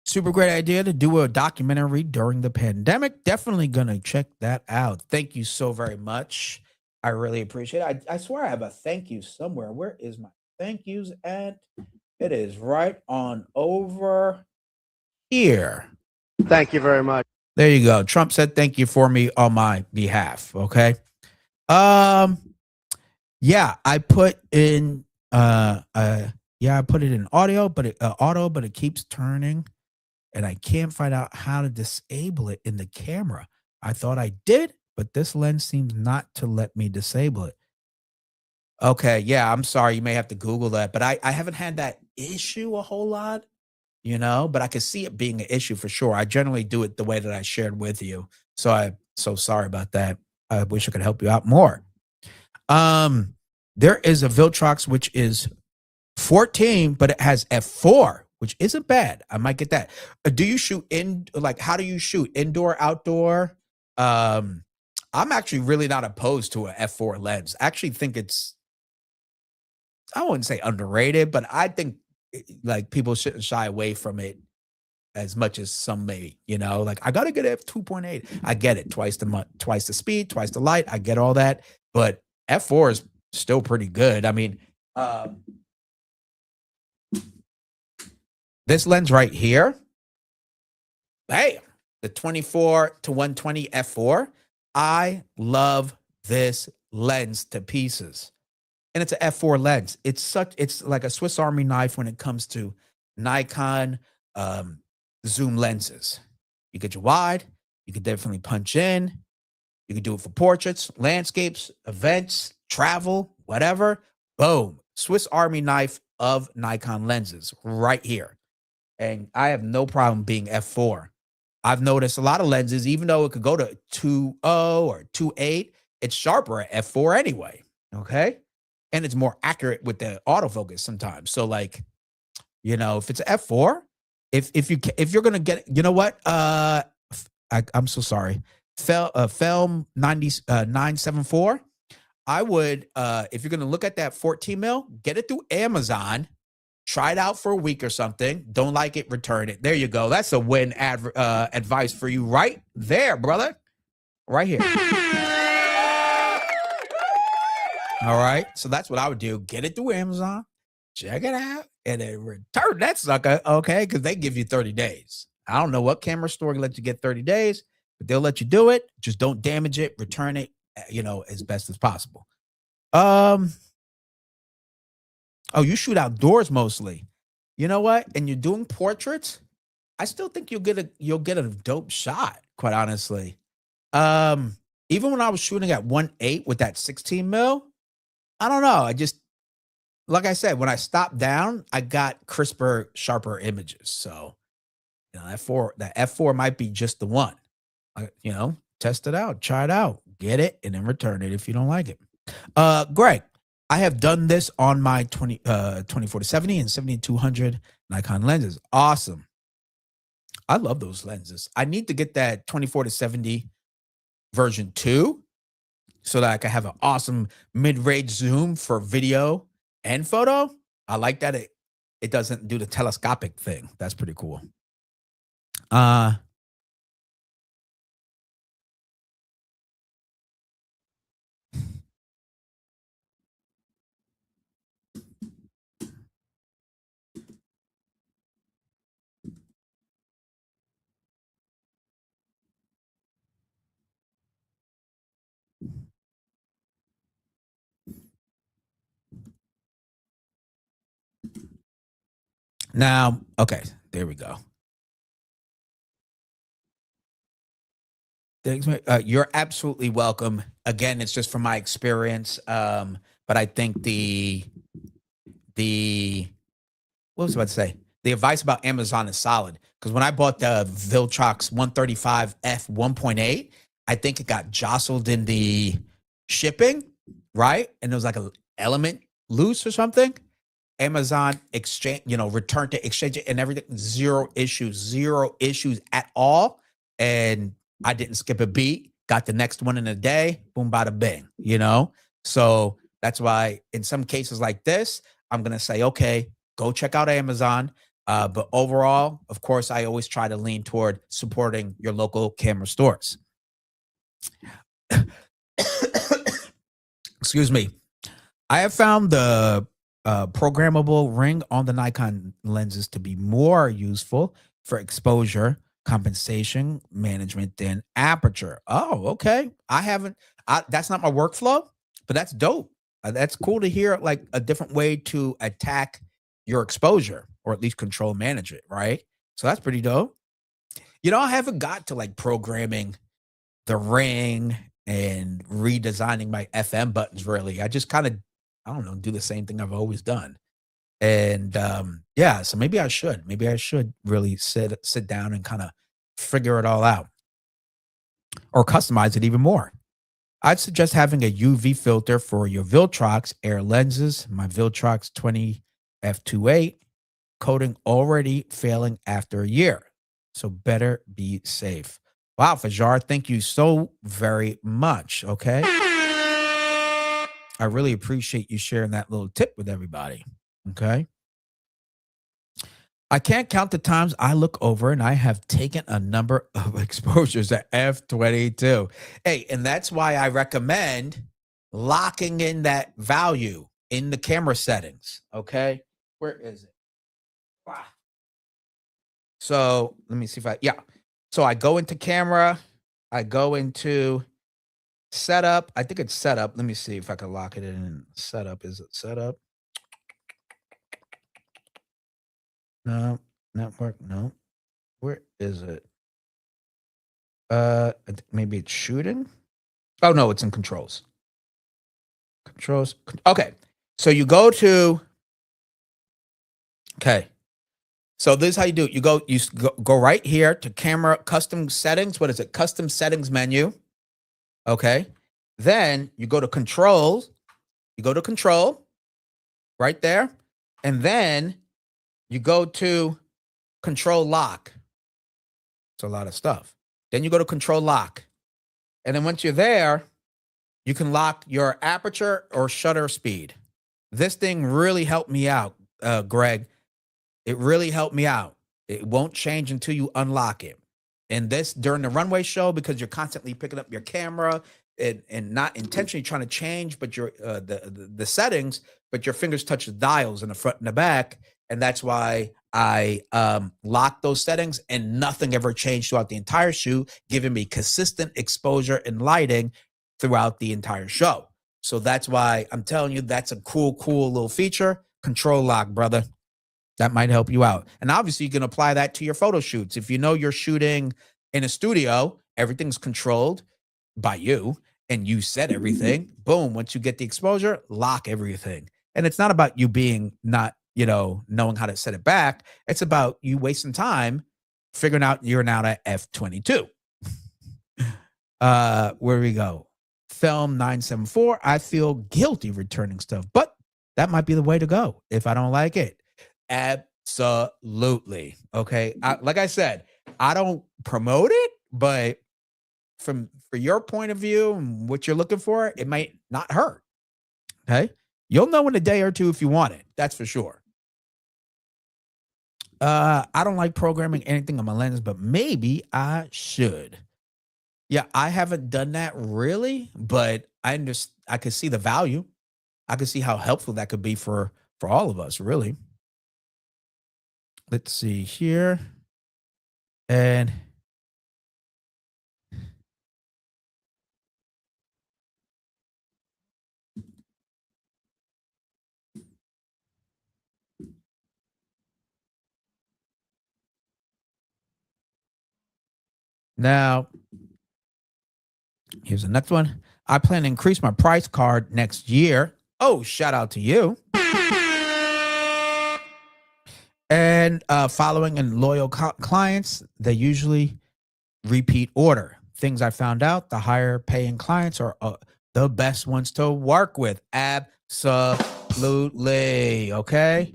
Super great idea to do a documentary during the pandemic. Definitely gonna check that out. Thank you so very much. I really appreciate it. I swear I have a thank you somewhere. Where is my thank yous at? It is right on over here. Thank you very much. There you go. Trump said thank you for me on my behalf. Okay. Um, yeah, I put in yeah, I put it in audio, but auto, but it keeps turning and I can't find out how to disable it in the camera. I thought I did, but this lens seems not to let me disable it. Okay, yeah, I'm sorry. You may have to Google that, but I haven't had that issue a whole lot, but I could see it being an issue for sure. I generally do it the way that I shared with you. So sorry about that. I wish I could help you out more. There is a VILTROX which is 14, but it has f4, which isn't bad. I might get that. Do you shoot how do you shoot indoor, outdoor? I'm actually really not opposed to a f4 lens. I actually think I wouldn't say underrated, but I think like people shouldn't shy away from it as much as some may, like I got to get f2.8. I get it. Twice the speed, twice the light. I get all that, but f4 is still pretty good. I mean, this lens right here, bam, the 24 to 120 f4. I love this lens to pieces. And it's an f4 lens. It's like a Swiss Army knife when it comes to Nikon zoom lenses. You get your wide, you could definitely punch in. You can do it for portraits, landscapes, events, travel, whatever. Boom. Swiss Army knife of Nikon lenses right here. And I have no problem being f4. I've noticed a lot of lenses, even though it could go to 2.0 or 2.8, it's sharper at f4 anyway. Okay. And it's more accurate with the autofocus sometimes. So like, if it's f4, if you're gonna get, you know what? I'm so sorry. Film 974. I would, if you're gonna look at that 14 mil, get it through Amazon. Try it out for a week or something. Don't like it, return it. There you go. That's a win advice for you right there, brother. Right here. All right. So that's what I would do. Get it through Amazon. Check it out. And then return that sucker. Okay. Because they give you 30 days. I don't know what camera store lets you get 30 days, but they'll let you do it. Just don't damage it. Return it, as best as possible. Oh, you shoot outdoors mostly. You know what? And you're doing portraits. I still think you'll get a dope shot, quite honestly. Even when I was shooting at 1.8 with that 16 mil, I don't know. I just, like I said, when I stopped down, I got crisper, sharper images. So, that f4 might be just the one. Test it out, try it out, get it, and then return it if you don't like it. Greg, I have done this on my 24-70 and 70-200 Nikon lenses. Awesome. I love those lenses. I need to get that 24-70 version 2 so that I can have an awesome mid-range zoom for video and photo. I like that it doesn't do the telescopic thing. That's pretty cool. Now, okay, there we go. You're absolutely welcome. Again, it's just from my experience. But I think what was I about to say? The advice about Amazon is solid. Because when I bought the VILTROX 135 f 1.8, I think it got jostled in the shipping, right? And there was like an element loose or something. Amazon exchange, return to exchange it and everything. Zero issues at all. And I didn't skip a beat. Got the next one in a day. Boom, bada bing. So that's why in some cases like this, I'm gonna say, okay, go check out Amazon. But overall, of course, I always try to lean toward supporting your local camera stores. Excuse me. I have found the programmable ring on the Nikon lenses to be more useful for exposure compensation management than aperture. Oh, okay. That's not my workflow, but that's dope. That's cool to hear, like a different way to attack your exposure or at least control manage it, right? So that's pretty dope. I haven't got to like programming the ring and redesigning my FM buttons really. I just kind of, I don't know, do the same thing I've always done. And yeah, so maybe I should. Maybe I should really sit down and kind of figure it all out or customize it even more. I'd suggest having a UV filter for your VILTROX Air lenses. My VILTROX 20 f2.8 coating already failing after a year. So better be safe. Wow, Fajar, thank you so very much. Okay. I really appreciate you sharing that little tip with everybody. Okay. I can't count the times I look over and I have taken a number of exposures at f22. Hey, and that's why I recommend locking in that value in the camera settings. Okay. Where is it? Wow. So let me see if yeah. So I go into camera, I go into setup. I think it's setup. Let me see if I can lock it in. Setup. Is it setup? No. Network. No. Where is it? Maybe it's shooting. Oh no, it's in controls. Controls. Okay. So you go to. Okay. So this is how you do it. You go right here to camera custom settings. What is it? Custom settings menu. Okay. Then you go to controls. You go to control right there. And then you go to control lock. It's a lot of stuff. Then you go to control lock. And then once you're there, you can lock your aperture or shutter speed. This thing really helped me out, Greg. It really helped me out. It won't change until you unlock it. And this during the runway show, because you're constantly picking up your camera and not intentionally trying to change, but your the settings, but your fingers touch the dials in the front and the back. And that's why I locked those settings and nothing ever changed throughout the entire shoot, giving me consistent exposure and lighting throughout the entire show. So that's why I'm telling you, that's a cool little feature. Control lock, brother. That might help you out. And obviously you can apply that to your photo shoots. If you know you're shooting in a studio, everything's controlled by you and you set everything. Boom. Once you get the exposure, lock everything. And it's not about you being not, knowing how to set it back. It's about you wasting time figuring out you're now at F22. Where we go? Film 974. I feel guilty returning stuff, but that might be the way to go if I don't like it. Absolutely. Okay. Like I said, I don't promote it, but for your point of view and what you're looking for, it might not hurt. Okay. You'll know in a day or two if you want it. That's for sure. I don't like programming anything on my lens, but maybe I should. Yeah, I haven't done that really, but I understand. I could see the value. I could see how helpful that could be for all of us, really. Let's see here. And now, here's the next one. I plan to increase my price card next year. Oh, shout out to you. And following and loyal clients, they usually repeat order. Things I found out, the higher paying clients are the best ones to work with. Absolutely. Okay.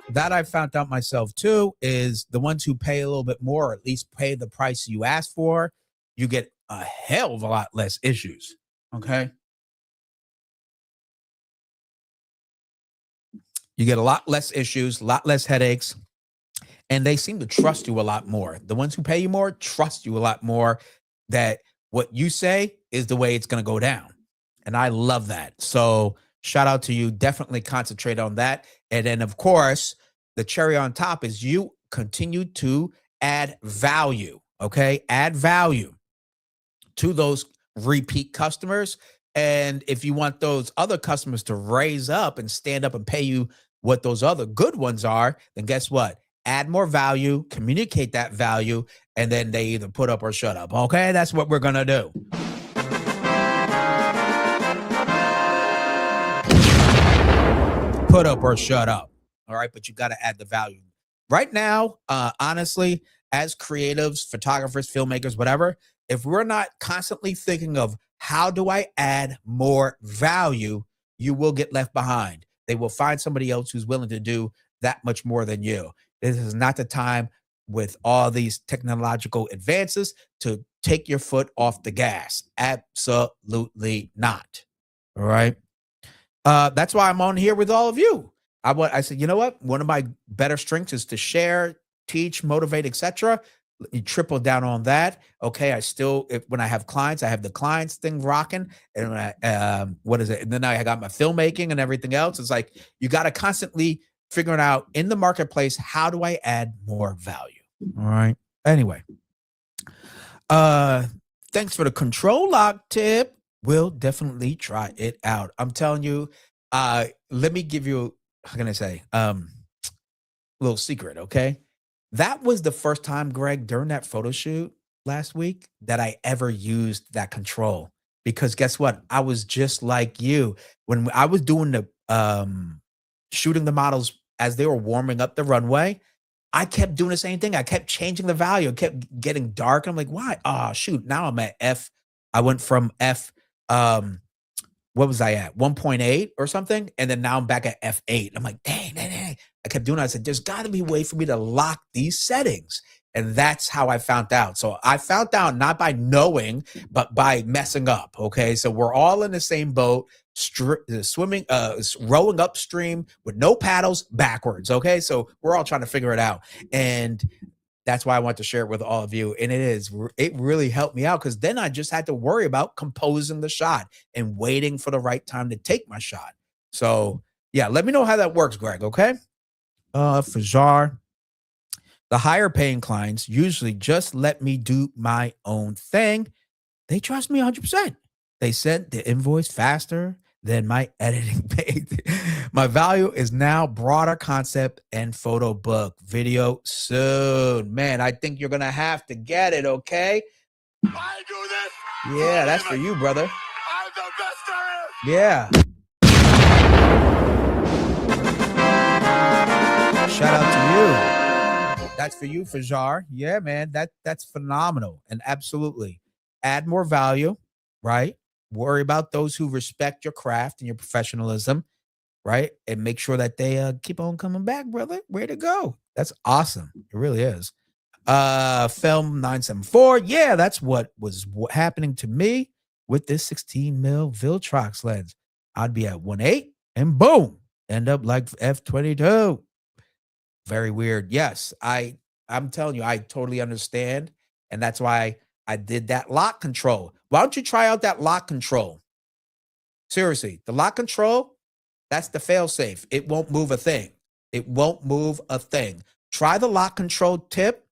That I found out myself too, is the ones who pay a little bit more, or at least pay the price you ask for, you get a hell of a lot less issues. Okay. You get a lot less issues, a lot less headaches, and they seem to trust you a lot more. The ones who pay you more trust you a lot more that what you say is the way it's going to go down. And I love that. So shout out to you. Definitely concentrate on that. And then, of course, the cherry on top is you continue to add value. Okay. Add value to those repeat customers. And if you want those other customers to raise up and stand up and pay you what those other good ones are, then guess what? Add more value, communicate that value, and then they either put up or shut up. Okay. That's what we're going to do. Put up or shut up. All right. But you got to add the value. Right now, honestly, as creatives, photographers, filmmakers, whatever, if we're not constantly thinking of how do I add more value, you will get left behind. They will find somebody else who's willing to do that much more than you. This is not the time with all these technological advances to take your foot off the gas. Absolutely not. All right. That's why I'm on here with all of you. I said, you know what? One of my better strengths is to share, teach, motivate, etc. You triple down on that. Okay, when I have clients, I have the clients thing rocking, and when what is it? And then I got my filmmaking and everything else. It's like you got to constantly figuring out in the marketplace, how do I add more value? All right. Anyway, thanks for the control lock tip. We'll definitely try it out. I'm telling you. Let me give you, how can I say, little secret. Okay, that was the first time, Greg, during that photo shoot last week that I ever used that control. Because guess what? I was just like you when I was doing the shooting the models as they were warming up the runway. I kept doing the same thing. I kept changing the value. It kept getting dark. I'm like, why? Oh, shoot. Now I'm at F. I went from F. What was I at? 1.8 or something. And then now I'm back at F8. I'm like, dang. I kept doing it. I said, there's got to be a way for me to lock these settings. And that's how I found out. So I found out not by knowing, but by messing up. Okay. So we're all in the same boat, swimming, rowing upstream with no paddles backwards. Okay. So we're all trying to figure it out. And that's why I want to share it with all of you. And it really helped me out because then I just had to worry about composing the shot and waiting for the right time to take my shot. So yeah, let me know how that works, Greg. Okay. Fajar, the higher paying clients usually just let me do my own thing. They trust me 100%. They sent the invoice faster than my editing paid. My value is now broader concept and photo book video soon. Man, I think you're going to have to get it, okay? I do this. Yeah, that's for you, brother. I'm the best there is. Yeah. Shout out to you. That's for you, Fajar. Yeah, man, that's phenomenal. And absolutely add more value, right? Worry about those who respect your craft and your professionalism, right? And make sure that they keep on coming back, brother. Way to go. That's awesome. It really is. Film 974. Yeah, that's what was happening to me with this 16 mil VILTROX lens. I'd be at 1.8 and boom, end up like F22. Very weird. Yes, I'm telling you, I totally understand. And that's why I did that lock control. Why don't you try out that lock control? Seriously, the lock control, that's the fail safe. It won't move a thing. It won't move a thing. Try the lock control tip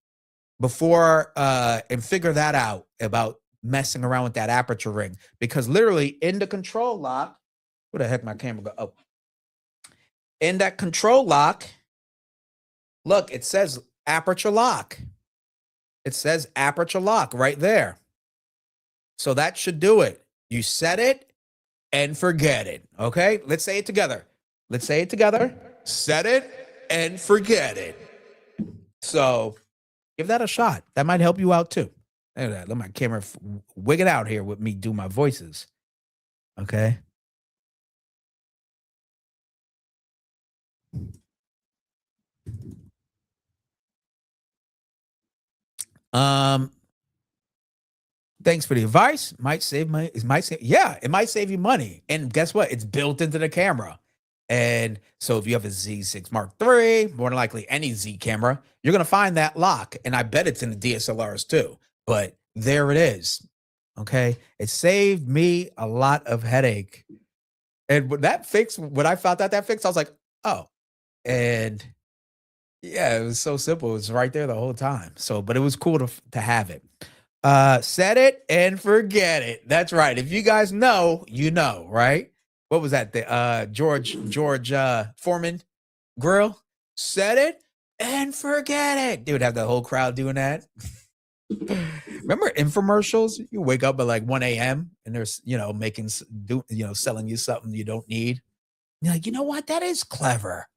before and figure that out about messing around with that aperture ring. Because literally in the control lock, where the heck my camera go? Oh, in that control lock, look, it says aperture lock. It says aperture lock right there. So that should do it. You set it and forget it. Okay, let's say it together. Let's say it together. Set it and forget it. So give that a shot. That might help you out too. Let my camera wig it out here with me do my voices. Okay. Thanks for the advice. Might save money. It might save you money. And guess what? It's built into the camera. And so if you have a Z6 Mark III, more than likely any Z camera, you're going to find that lock. And I bet it's in the DSLRs too. But there it is. Okay. It saved me a lot of headache. And when I found out that fix, I was like, oh, and yeah, it was so simple. It was right there the whole time. So, but it was cool to have it. Set it and forget it. That's right. If you guys know, you know, right? What was that? The George Foreman grill? Set it and forget it. They would have the whole crowd doing that. Remember infomercials? You wake up at like 1 a.m. and there's, selling you something you don't need. You're like, you know what? That is clever.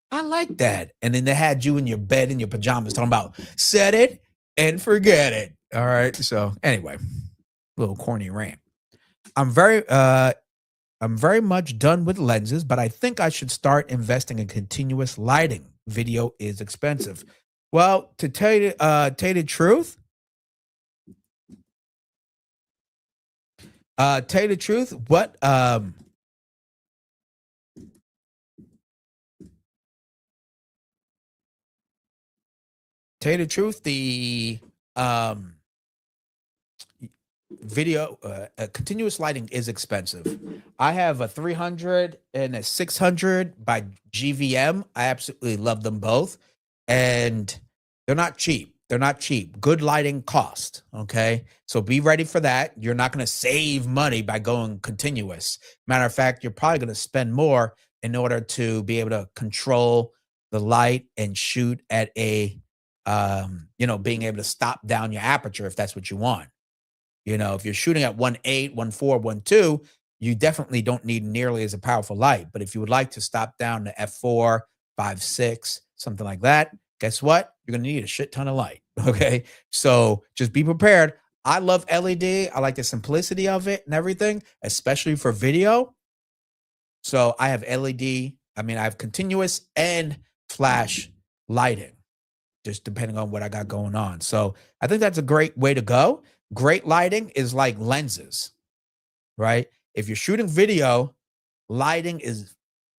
I like that. And then they had you in your bed in your pajamas talking about set it and forget it. All right. So anyway, little corny rant. I'm very much done with lenses, but I think I should start investing in continuous lighting. Video is expensive. Well, to tell you the truth, what tell you the truth, the video continuous lighting is expensive. I have a 300 and a 600 by GVM. I absolutely love them both, and they're not cheap. They're not cheap. Good lighting cost. Okay, so be ready for that. You're not going to save money by going continuous. Matter of fact, you're probably going to spend more in order to be able to control the light and shoot at a being able to stop down your aperture if that's what you want. If you're shooting at 1.8, 1.4, 1.2, you definitely don't need nearly as a powerful light. But if you would like to stop down to f4, 5.6, something like that, guess what? You're going to need a shit ton of light. Okay. So just be prepared. I love LED. I like the simplicity of it and everything, especially for video. So I have LED. I have continuous and flash lighting, just depending on what I got going on. So I think that's a great way to go. Great lighting is like lenses, right? If you're shooting video, lighting is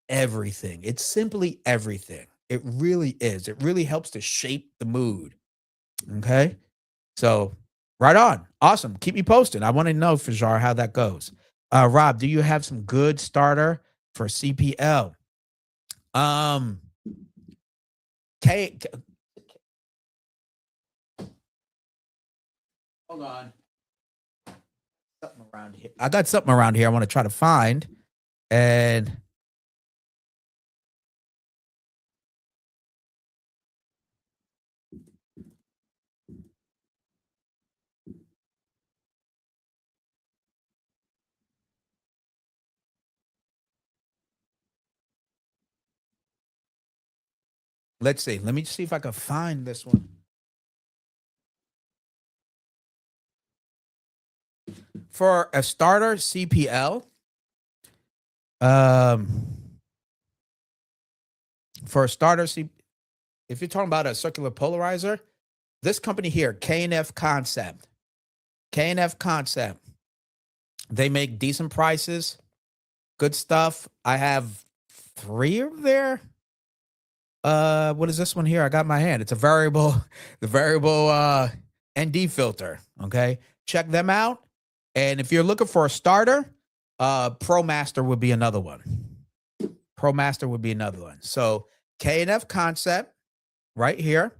everything. It's simply everything. It really is. It really helps to shape the mood. Okay. So right on. Awesome. Keep me posted. I want to know, Fajar, how that goes. Rob, do you have some good starter for CPL? Hold on. Something around here. I got something around here I want to try to find. And let's see. Let me see if I can find this one. For a starter CPL, for a starter if you're talking about a circular polarizer, this company here, K&F Concept, they make decent prices, good stuff. I have 3 of their. What is this one here? I got in my hand. It's a variable, the variable ND filter. Okay, check them out. And if you're looking for a starter, ProMaster would be another one. So K&F Concept, right here.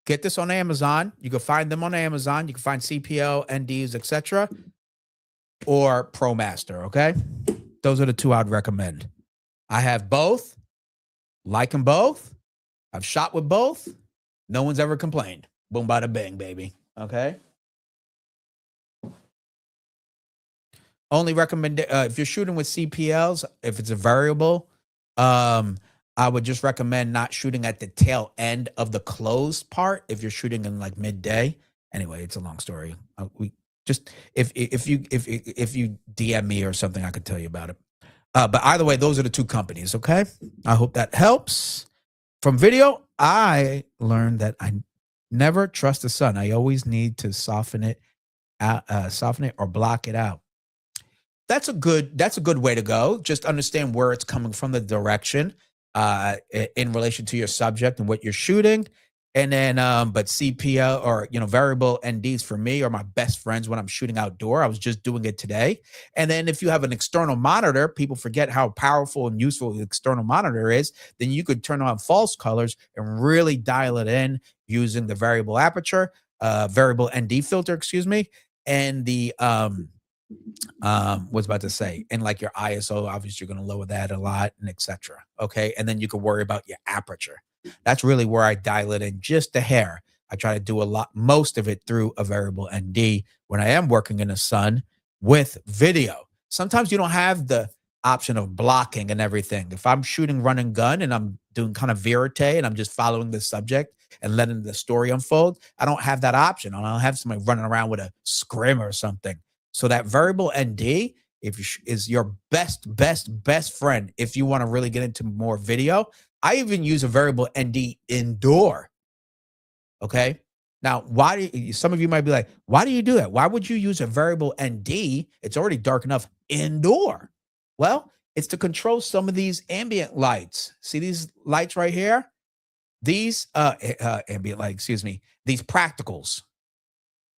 Get this on Amazon. You can find them on Amazon. You can find CPL, NDs, etc. Or ProMaster. Okay, those are the 2 I'd recommend. I have both. Like them both. I've shot with both. No one's ever complained. Boom, bada bang, baby. Okay. Only recommend if you're shooting with CPLs, if it's a variable, I would just recommend not shooting at the tail end of the closed part. If you're shooting in like midday, anyway, it's a long story. We just if you DM me or something, I could tell you about it. But either way, those are the 2 companies. Okay, I hope that helps. From video, I learned that I never trust the sun. I always need to soften it or block it out. That's a good way to go. Just understand where it's coming from, the direction in relation to your subject and what you're shooting. And then, but CPL or, variable NDs for me are my best friends when I'm shooting outdoor. I was just doing it today. And then if you have an external monitor, people forget how powerful and useful the external monitor is. Then you could turn on false colors and really dial it in using the variable aperture, variable ND filter, excuse me, and the was about to say, and like your ISO, obviously you're going to lower that a lot, and etc. Okay, and then you can worry about your aperture. That's really where I dial it in just a hair. I try to do a lot, most of it through a variable ND when I am working in the sun with video. Sometimes you don't have the option of blocking and everything. If I'm shooting run and gun and I'm doing kind of verite and I'm just following the subject and letting the story unfold, I don't have that option. I don't have somebody running around with a scrim or something. So that variable ND, if you is your best friend if you want to really get into more video. I even use a variable ND indoor. Okay. Now, why do you, some of you might be like, why do you do that? Why would you use a variable ND? It's already dark enough indoor. Well, it's to control some of these ambient lights. See these lights right here? These ambient light, excuse me, these practicals.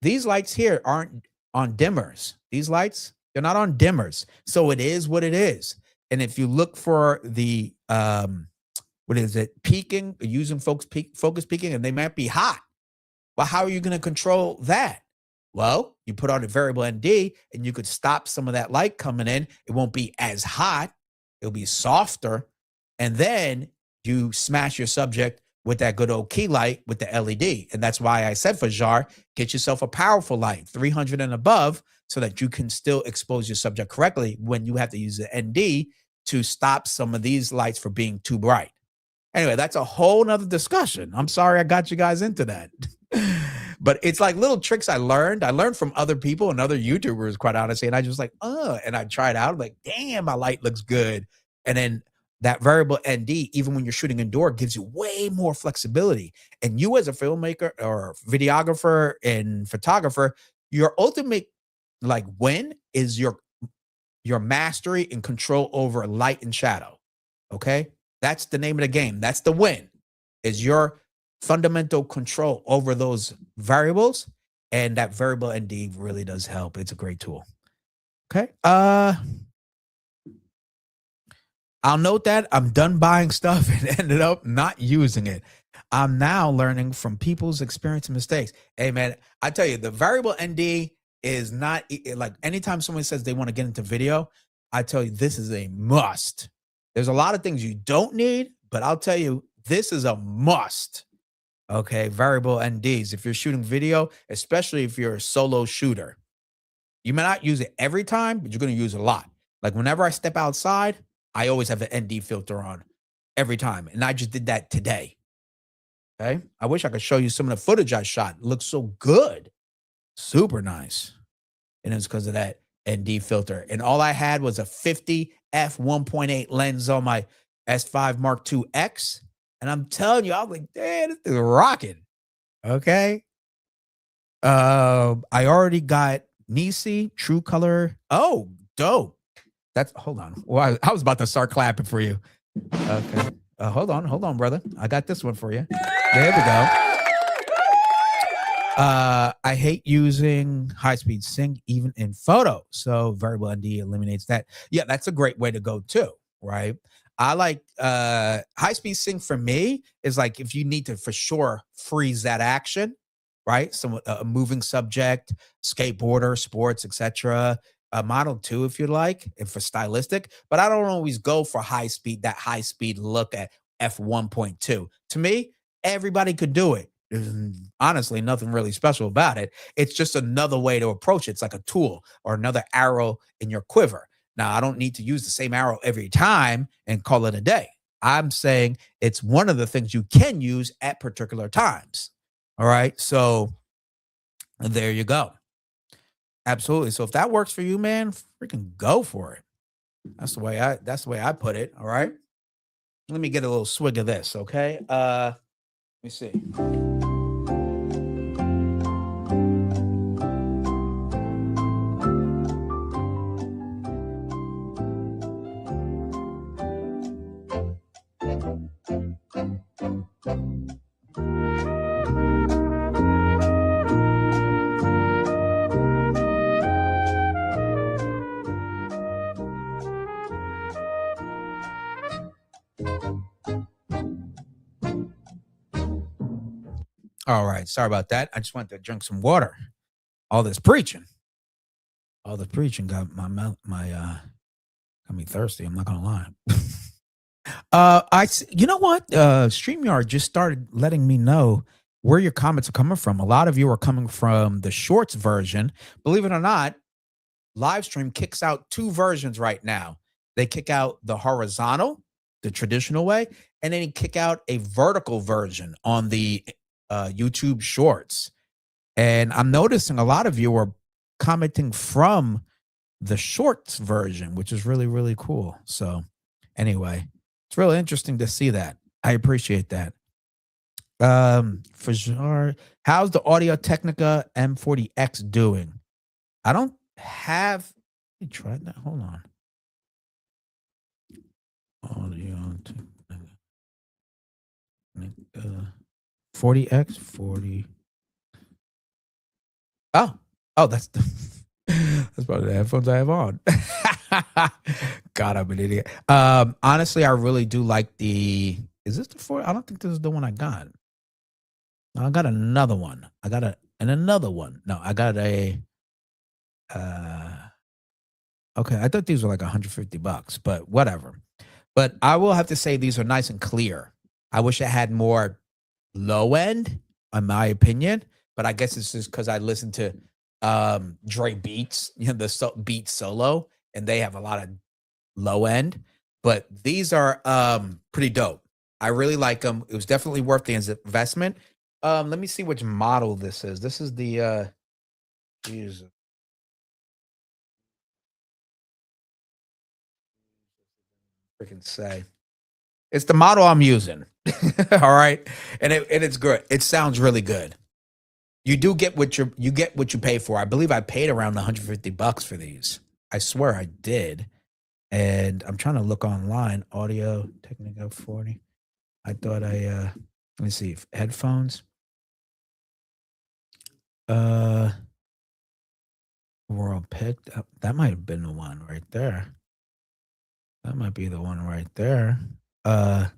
These lights here aren't on dimmers. These lights, they're not on dimmers. So it is what it is. And if you look for the what is it, peaking, using focus peaking, and they might be hot. Well, how are you going to control that? Well, you put on a variable ND and you could stop some of that light coming in. It won't be as hot. It'll be softer. And then you smash your subject with that good old key light with the LED. And that's why I said for JAR, get yourself a powerful light, 300 and above, so that you can still expose your subject correctly when you have to use the ND to stop some of these lights from being too bright. Anyway, that's a whole nother discussion. I'm sorry I got you guys into that. But it's like little tricks I learned. I learned from other people and other YouTubers, quite honestly. And I just like, and I tried out. I'm like, damn, my light looks good. And then that variable ND, even when you're shooting indoor, gives you way more flexibility. And you as a filmmaker or videographer and photographer, your ultimate like win is your mastery and control over light and shadow. Okay. That's the name of the game. That's the win, is your fundamental control over those variables. And that variable ND really does help. It's a great tool. Okay. I'll note that I'm done buying stuff and ended up not using it. I'm now learning from people's experience and mistakes. Hey, man, I tell you, the variable ND is not like anytime someone says they want to get into video, I tell you, this is a must. There's a lot of things you don't need, but I'll tell you, this is a must. Okay. Variable NDs. If you're shooting video, especially if you're a solo shooter, you may not use it every time, but you're going to use it a lot. Like whenever I step outside, I always have an ND filter on every time. And I just did that today. Okay. I wish I could show you some of the footage I shot. It looks so good. Super nice. And it's because of that ND filter. And all I had was a 50 f1.8 lens on my S5 Mark II X. And I'm telling you, I was like, damn, this is rocking. Okay. I already got Nisi True Color. Oh, dope. That's hold on. Well, I was about to start clapping for you. Okay. Hold on, brother. I got this one for you. There we go. I hate using high-speed sync even in photo. So variable ND eliminates that. Yeah, that's a great way to go too, right? I like high-speed sync for me is like if you need to for sure freeze that action, right? Some a moving subject, skateboarder, sports, etc. A Model 2 if you like, and for stylistic, but I don't always go for high speed, that high speed look at f1.2. To me, everybody could do it. There's honestly nothing really special about it. It's just another way to approach it. It's like a tool or another arrow in your quiver. Now, I don't need to use the same arrow every time and call it a day. I'm saying it's one of the things you can use at particular times. All right. So there you go. Absolutely. So if that works for you, man, freaking go for it. That's the way I put it. All right. Let me get a little swig of this, okay? Let me see. All right. Sorry about that. I just wanted to drink some water. All this preaching. All the preaching got my mouth, got me thirsty. I'm not gonna lie. You know what? StreamYard just started letting me know where your comments are coming from. A lot of you are coming from the shorts version. Believe it or not, Livestream kicks out two versions right now. They kick out the horizontal, the traditional way, and then they kick out a vertical version on the YouTube shorts. And I'm noticing a lot of you are commenting from the shorts version, which is really, really cool. So anyway, it's really interesting to see that. I appreciate that. For sure. How's the Audio Technica M40X doing? I don't have. Let me try that. Hold on. Audio Technica 40X 40. Oh, that's the. That's probably the headphones I have on. God, I'm an idiot. Honestly, I really do like the. Is this the 40? I don't think this is the one I got. No, I got another one. I got another one. No, I got a. Okay, I thought these were like $150, but whatever. But I will have to say these are nice and clear. I wish I had more low end, in my opinion. But I guess it's just because I listen to Dre Beats, the Beat Solo, and they have a lot of low end. But these are pretty dope. I really like them. It was definitely worth the investment. Let me see which model this is. This is the geez. Freaking say. It's the model I'm using. All right. And it's good. It sounds really good. You do get what you get what you pay for. I believe I paid around $150 for these. I swear I did. And I'm trying to look online. Audio Technica 40. I thought let me see. Headphones. World picked up. That might have been the one right there. That might be the one right there. Let's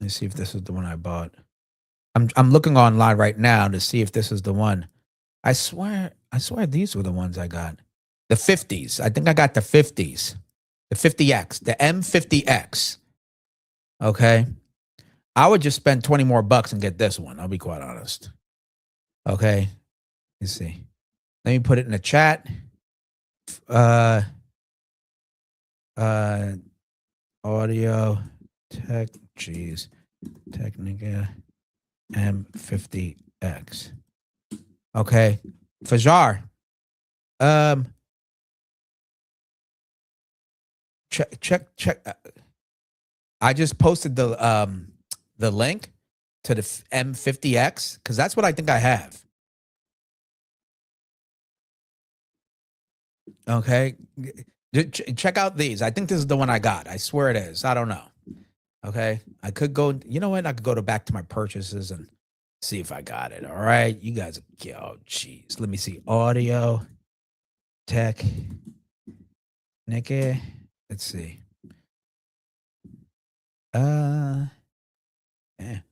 see if this is the one I bought. I'm looking online right now to see if this is the one. I swear these were the ones I got. The 50s. I think I got the 50s. The 50X, the M50X. Okay. I would just spend 20 more bucks and get this one. I'll be quite honest. Okay. Let's see. Let me put it in the chat. Audio Technica M50X. Okay. Fajar. Check. I just posted the link to the M50X because that's what I think I have. Okay. Check out these. I think this is the one I got. I swear it is. I don't know. Okay. I could go, you know what? I could go back to my purchases and see if I got it. All right. You guys, oh, geez. Let me see. Audio Tech. Nikki. Let's see. Yeah,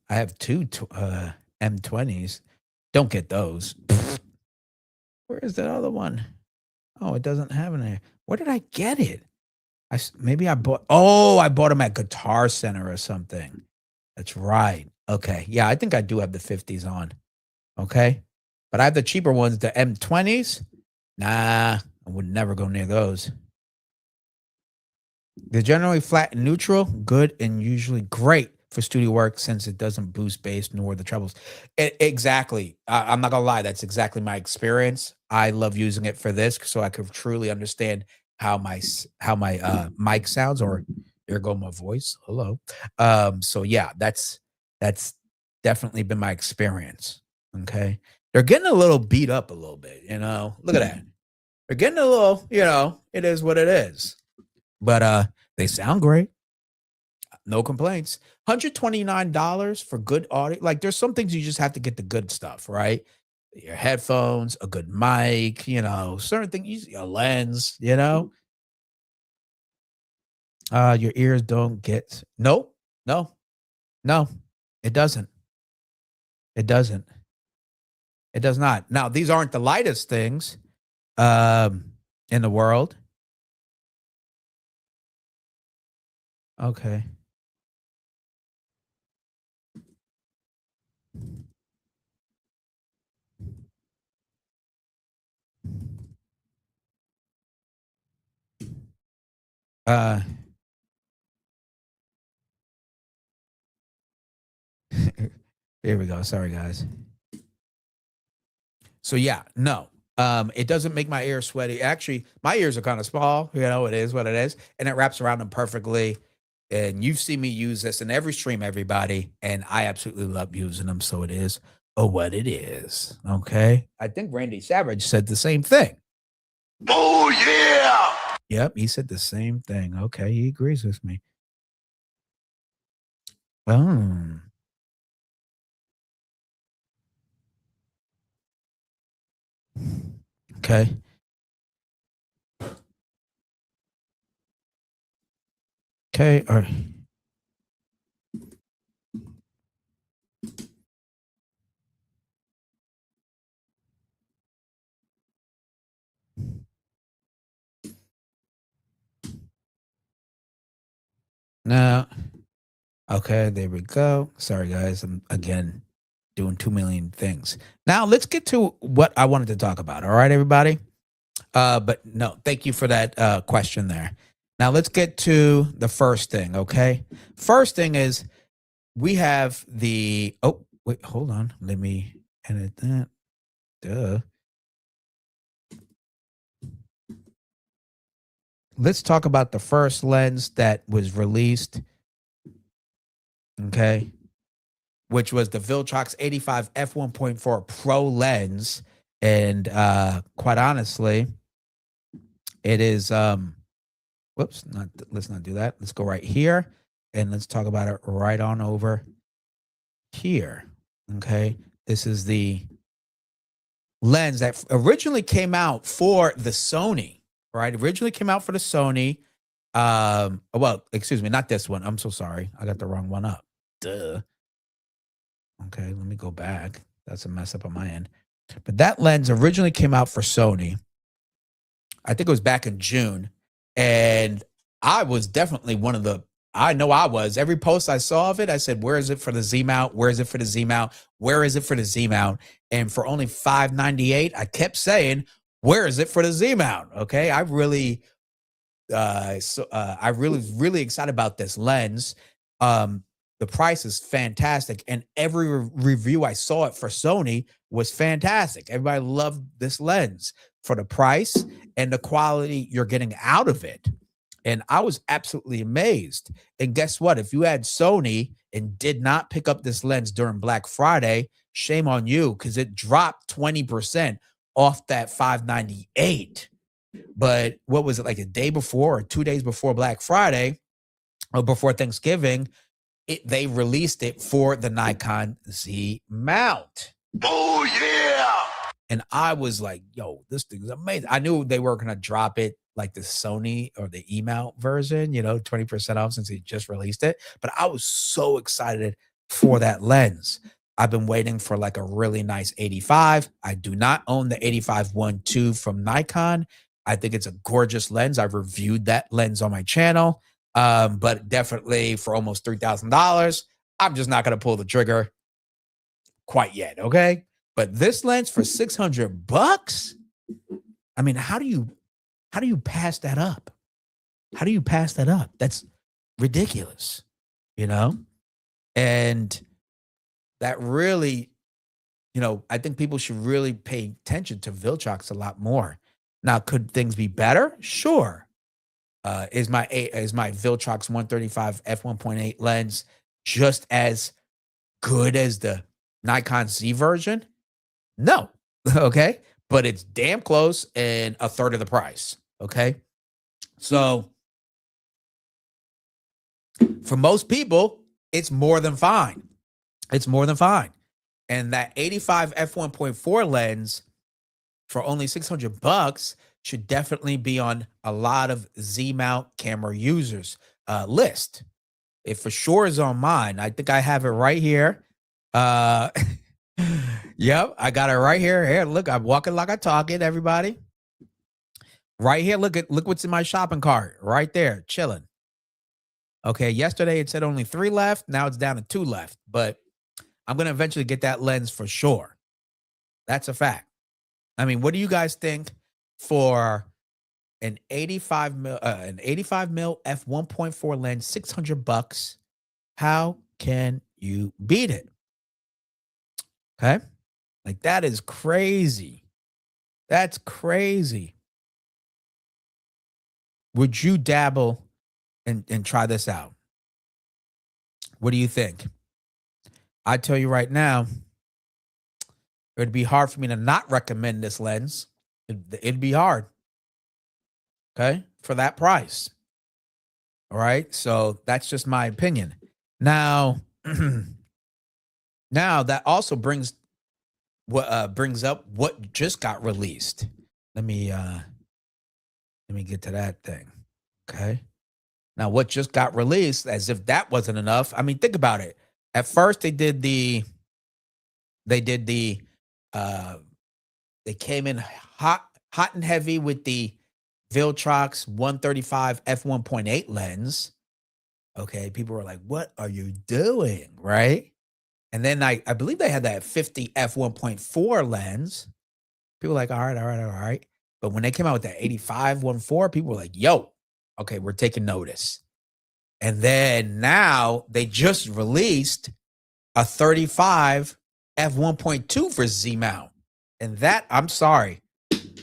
I have two M20s. Don't get those. Where is that other one? Oh, it doesn't have it there. Where did I get it? Maybe I bought. Oh, I bought them at Guitar Center or something. That's right. Okay. Yeah, I think I do have the 50s on. Okay. But I have the cheaper ones, the M20s. Nah, I would never go near those. They're generally flat and neutral, good and usually great for studio work since it doesn't boost bass nor the trebles. Exactly. I'm not gonna lie, that's exactly my experience. I love using it for this so I could truly understand how my mic sounds. Or there go my voice. Hello. So yeah, that's definitely been my experience. Okay. They're getting a little beat up a little bit, Look at that. They're getting a little, it is what it is. But they sound great. No complaints. $129 for good audio. Like there's some things you just have to get the good stuff, right? Your headphones, a good mic, certain things, a lens, Your ears don't get nope. No, no, it doesn't. It doesn't. It does not. Now, these aren't the lightest things in the world. Okay. Uh, here we go. Sorry, guys. So yeah, no. It doesn't make my ears sweaty. Actually, my ears are kind of small. You know, it is what it is, and it wraps around them perfectly. And you've seen me use this in every stream, everybody, and I absolutely love using them. So it is what it is. Okay. I think Randy Savage said the same thing. Oh yeah. Yep, he said the same thing. Okay, he agrees with me. Oh. Okay. Okay. All right. Now, okay, there we go. Sorry, guys. I'm again doing 2 million things. Now, let's get to what I wanted to talk about. All right, everybody. But no, thank you for that question there. Now, let's get to the first thing. Okay. First thing is we have the, oh, wait, hold on. Let me edit that. Duh. Let's talk about the first lens that was released. Okay. Which was the VILTROX 85 f1.4 Pro lens. And quite honestly, it is whoops, not let's not do that. Let's go right here and let's talk about it right on over here. Okay. This is the lens that originally came out for the Sony, right? Originally came out for the Sony. Well, excuse me, not this one. I'm so sorry. I got the wrong one up. Duh. Okay, let me go back. That's a mess up on my end. But that lens originally came out for Sony. I think it was back in June. And I was definitely one of the, I know I was. Every post I saw of it, I said, where is it for the Z-mount? Where is it for the Z-mount? Where is it for the Z-mount? And for only $598, I kept saying, where is it for the Z-mount? Okay, I really really excited about this lens. The price is fantastic, and every review I saw it for Sony was fantastic. Everybody loved this lens for the price and the quality you're getting out of it. And I was absolutely amazed. And guess what? If you had Sony and did not pick up this lens during Black Friday, shame on you, because it dropped 20% off that 598. But what was it, like a day before or 2 days before Black Friday or before Thanksgiving, they released it for the Nikon Z-mount. Oh yeah. And I was like, yo, this thing's amazing. I knew they were gonna drop it like the Sony or the E-mount version, 20% off since they just released it. But I was so excited for that lens. I've been waiting for like a really nice 85. I do not own the 85-1.2 from Nikon. I think it's a gorgeous lens. I've reviewed that lens on my channel. But definitely for almost $3,000, I'm just not going to pull the trigger quite yet. Okay. But this lens for $600, I mean, how do you pass that up? How do you pass that up? That's ridiculous, and that really, I think people should really pay attention to VILTROX a lot more. Now, could things be better? Sure. Is my VILTROX 135 f1.8 lens just as good as the Nikon Z version? No. Okay. But it's damn close and a third of the price. Okay. So for most people, it's more than fine. It's more than fine. And that 85 f1.4 lens for only $600 should definitely be on a lot of Z-mount camera users. list. It for sure is on mine. I think I have it right here. Uh, yep, I got it right here. Here, look, I'm walking like I talk it, everybody. Right here, look what's in my shopping cart. Right there, chilling. Okay, yesterday it said only 3 left. Now it's down to 2 left. But I'm gonna eventually get that lens for sure. That's a fact. I mean, what do you guys think for an 85 mil f 1.4 lens, $600? How can you beat it? Okay, like that is crazy. That's crazy. Would you dabble and try this out? What do you think? I tell you right now, it'd be hard for me to not recommend this lens. It'd be hard. Okay, for that price. All right, so that's just my opinion. Now, now that also brings up what just got released. Let me get to that thing. Okay. Now, what just got released, as if that wasn't enough. I mean, think about it. At first, they did the uh they came in hot and heavy with the VILTROX 135 f1.8 lens. Okay, people were like, "What are you doing?" Right? And then I believe they had that 50 f1.4 lens. People were like, "All right, all right, all right." But when they came out with that 85 1.4, people were like, "Yo, okay, we're taking notice." And then now they just released a 35 f1.2 for Z-mount. And that, I'm sorry,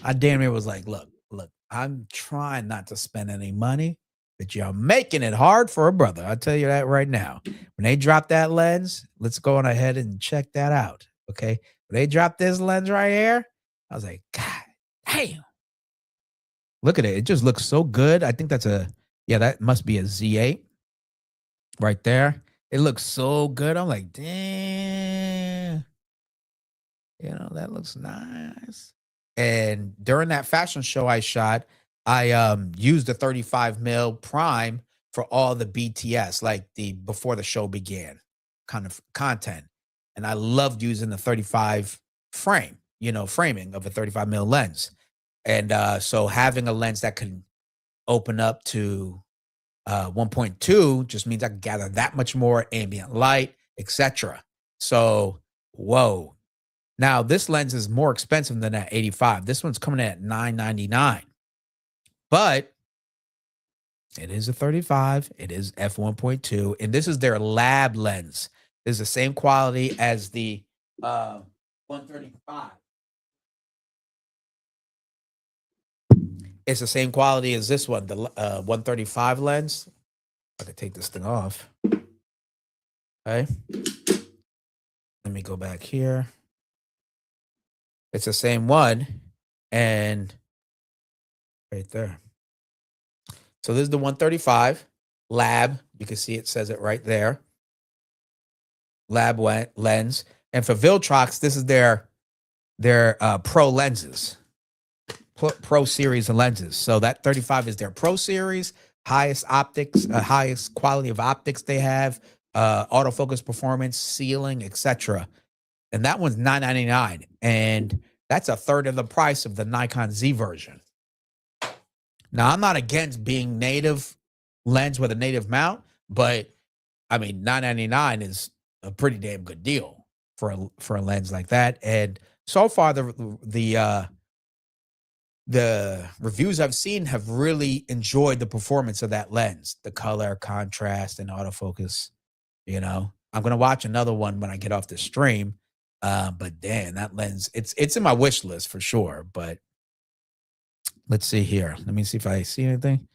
I damn near was like, look, I'm trying not to spend any money, but you're making it hard for a brother. I'll tell you that right now. When they drop that lens, let's go on ahead and check that out. Okay. When they drop this lens right here, I was like, God damn. Look at it. It just looks so good. I think yeah, that must be a Z8 right there. It looks so good. I'm like, damn. That looks nice. And during that fashion show I shot, I used the 35 mil prime for all the BTS, like the before the show began kind of content. And I loved using the 35 frame, framing of a 35 mil lens. And so having a lens that can open up to 1.2 just means I can gather that much more ambient light, etc. So, whoa. Now, this lens is more expensive than that 85. This one's coming in at $999. But it is a 35. It is f1.2. And this is their lab lens. It's the same quality as the 135. It's the same quality as this one, the 135 lens. I can take this thing off. Okay. Let me go back here. It's the same one. And right there. So this is the 135 lab. You can see it says it right there. Lab lens. And for VILTROX, this is their pro lenses. Pro series of lenses. So that 35 is their pro series, highest optics, highest quality of optics they have, autofocus performance, sealing, etc. And that one's $999, and that's a third of the price of the Nikon Z version. Now, I'm not against being native lens with a native mount, but I mean, $999 is a pretty damn good deal for a lens like that. And so far, the reviews I've seen have really enjoyed the performance of that lens, the color, contrast, and autofocus. I'm gonna watch another one when I get off the stream. But damn, that lens, it's in my wish list for sure. But let's see here. Let me see if I see anything.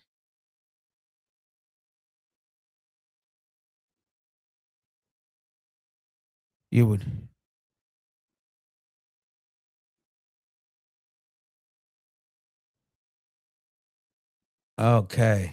You would. Okay.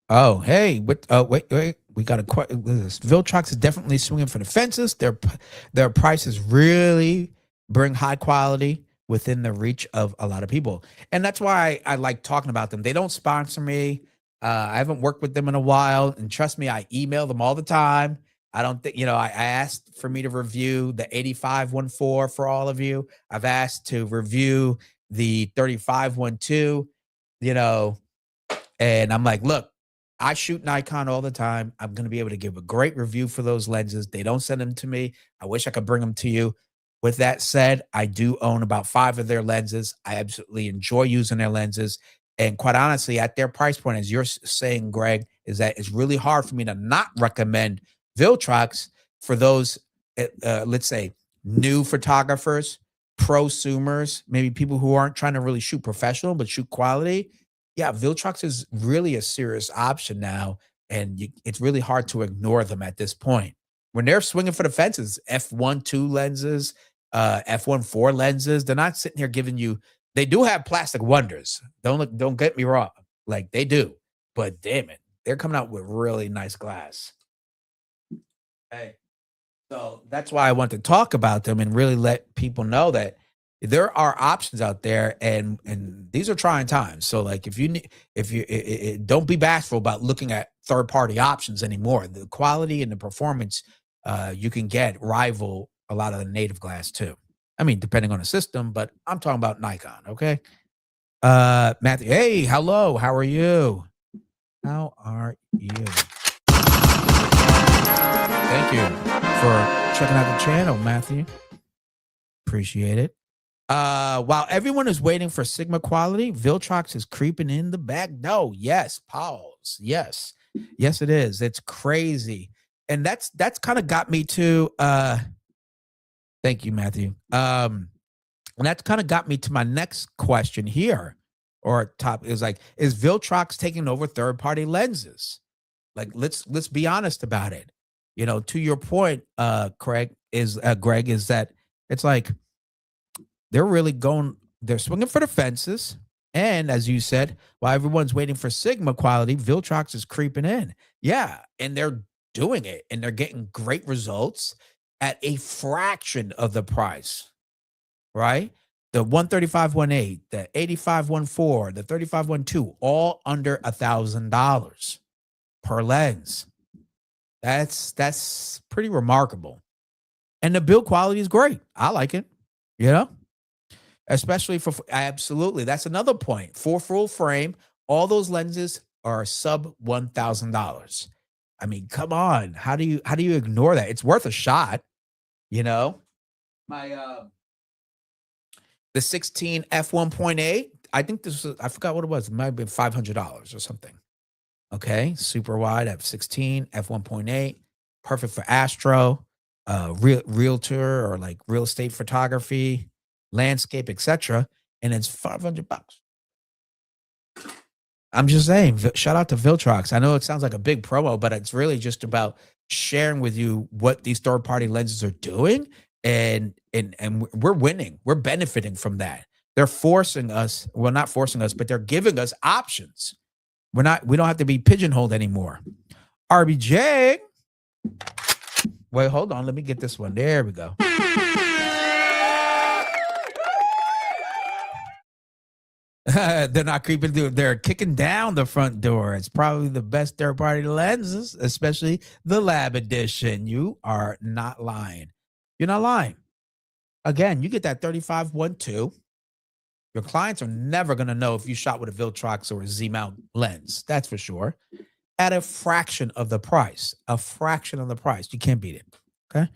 Oh, hey, what? Oh, wait. We got a this. VILTROX is definitely swinging for the fences. Their prices really bring high quality within the reach of a lot of people, and that's why I like talking about them. They don't sponsor me. I haven't worked with them in a while, and trust me, I email them all the time. I don't think I asked for me to review the 8514 for all of you. I've asked to review the 3512. You know, and I'm like, look, I shoot Nikon all the time. I'm going to be able to give a great review for those lenses. They don't send them to me. I wish I could bring them to you. With that said, I do own about 5 of their lenses. I absolutely enjoy using their lenses. And quite honestly, at their price point, as you're saying, Greg, is that it's really hard for me to not recommend VILTROX for those, let's say, new photographers, prosumers, maybe people who aren't trying to really shoot professional, but shoot quality. Yeah, VILTROX is really a serious option now, and it's really hard to ignore them at this point. When they're swinging for the fences, f1.2 lenses, f1.4 lenses, they're not sitting here giving you. They do have plastic wonders. Don't get me wrong, like they do, but damn it, they're coming out with really nice glass. Hey. So that's why I want to talk about them and really let people know that there are options out there, and these are trying times. So like if you need, if you don't be bashful about looking at third party options anymore. The quality and the performance you can get rival a lot of the native glass too. I mean, depending on the system, but I'm talking about Nikon. Okay. Matthew, hey, hello, how are you? How are you? Thank you for checking out the channel, Matthew. Appreciate it. While everyone is waiting for Sigma quality, VILTROX is creeping in the back. No, yes, pause. Yes. Yes, it is. It's crazy. And that's kind of got me to thank you, Matthew. And that's kind of got me to my next question here, or top is like, is VILTROX taking over third-party lenses? Like, let's be honest about it. To your point, Greg, is that it's like they're swinging for the fences. And as you said, while everyone's waiting for Sigma quality, VILTROX is creeping in. Yeah. And they're doing it, and they're getting great results at a fraction of the price, right? The 135-18, the 85-14, the 35-12, all under $1,000 per lens. That's pretty remarkable. And the build quality is great. I like it, especially for absolutely. That's another point. For full frame, all those lenses are sub $1,000. I mean, come on. How do you ignore that? It's worth a shot, My the 16 f1.8, I think this was, I forgot what it was. It might have been $500 or something. Okay, super wide f16 f1.8, perfect for astro, realtor or like real estate photography, landscape, etc. And it's $500. I'm just saying, shout out to VILTROX. I know it sounds like a big promo, but it's really just about sharing with you what these third-party lenses are doing, and we're winning. We're benefiting from that. They're forcing us, well, not forcing us, but they're giving us options. We don't have to be pigeonholed anymore. RBJ. Wait, hold on. Let me get this one. There we go. They're not creeping through. They're kicking down the front door. It's probably the best third-party lenses, especially the lab edition. You are not lying. You're not lying. Again, you get that 35-12. Your clients are never going to know if you shot with a VILTROX or a Z-mount lens. That's for sure. At a fraction of the price. A fraction of the price. You can't beat it. Okay.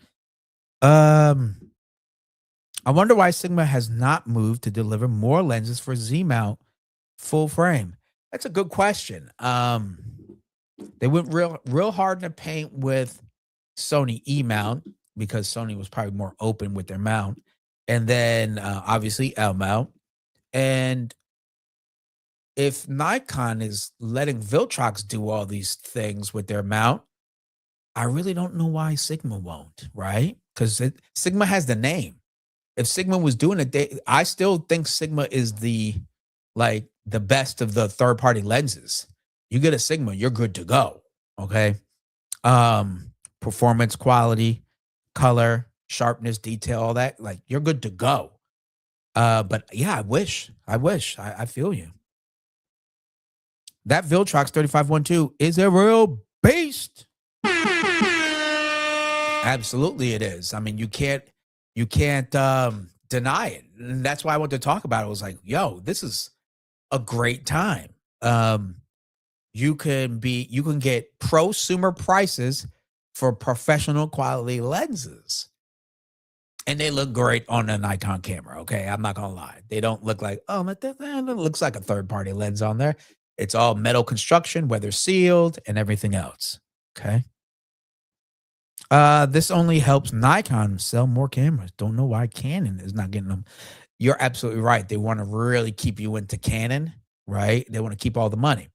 I wonder why Sigma has not moved to deliver more lenses for Z-mount full frame. That's a good question. They went real hard in the paint with Sony E-mount because Sony was probably more open with their mount. And then obviously L-mount. And if Nikon is letting VILTROX do all these things with their mount, I really don't know why Sigma won't, right? Because Sigma has the name. If Sigma was doing it, I still think Sigma is the best of the third-party lenses. You get a Sigma, you're good to go. Okay. performance, quality, color, sharpness, detail, all that, like you're good to go. But yeah, I feel you. That Viltrox 3512 is a real beast. Absolutely it is. I mean, you can't deny it. And that's why I wanted to talk about it. I was like, yo, this is a great time. Um, you can get prosumer prices for professional quality lenses. And they look great on a Nikon camera. Okay. I'm not gonna lie. They don't look like, oh, that looks like a third-party lens on there. It's all metal construction, weather sealed, and everything else. Okay. This only helps Nikon sell more cameras. Don't know why Canon is not getting them. You're absolutely right. They want to really keep you into Canon, right? They want to keep all the money.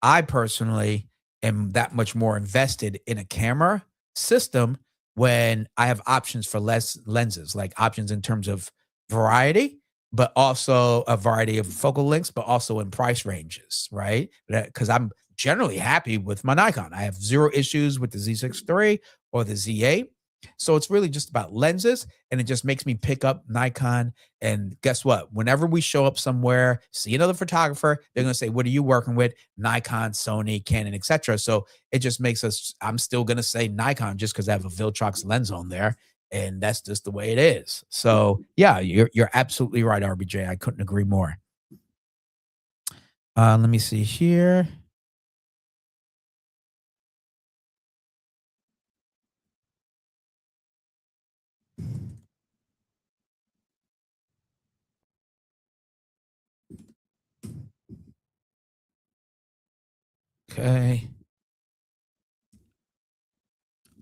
I personally am that much more invested in a camera system when I have options for less lenses, like options in terms of variety, but also a variety of focal lengths, but also in price ranges, right? Because I'm generally happy with my Nikon. I have zero issues with the Z6 III or the Z8. So it's really just about lenses, and it just makes me pick up Nikon. And guess what? Whenever we show up somewhere, see another photographer, they're gonna say, "What are you working with?" Nikon, Sony, Canon, etc. So it just makes us. I'm still gonna say Nikon just because I have a Viltrox lens on there, and that's just the way it is. So yeah, you're absolutely right, RBJ. I couldn't agree more. Let me see here. Okay.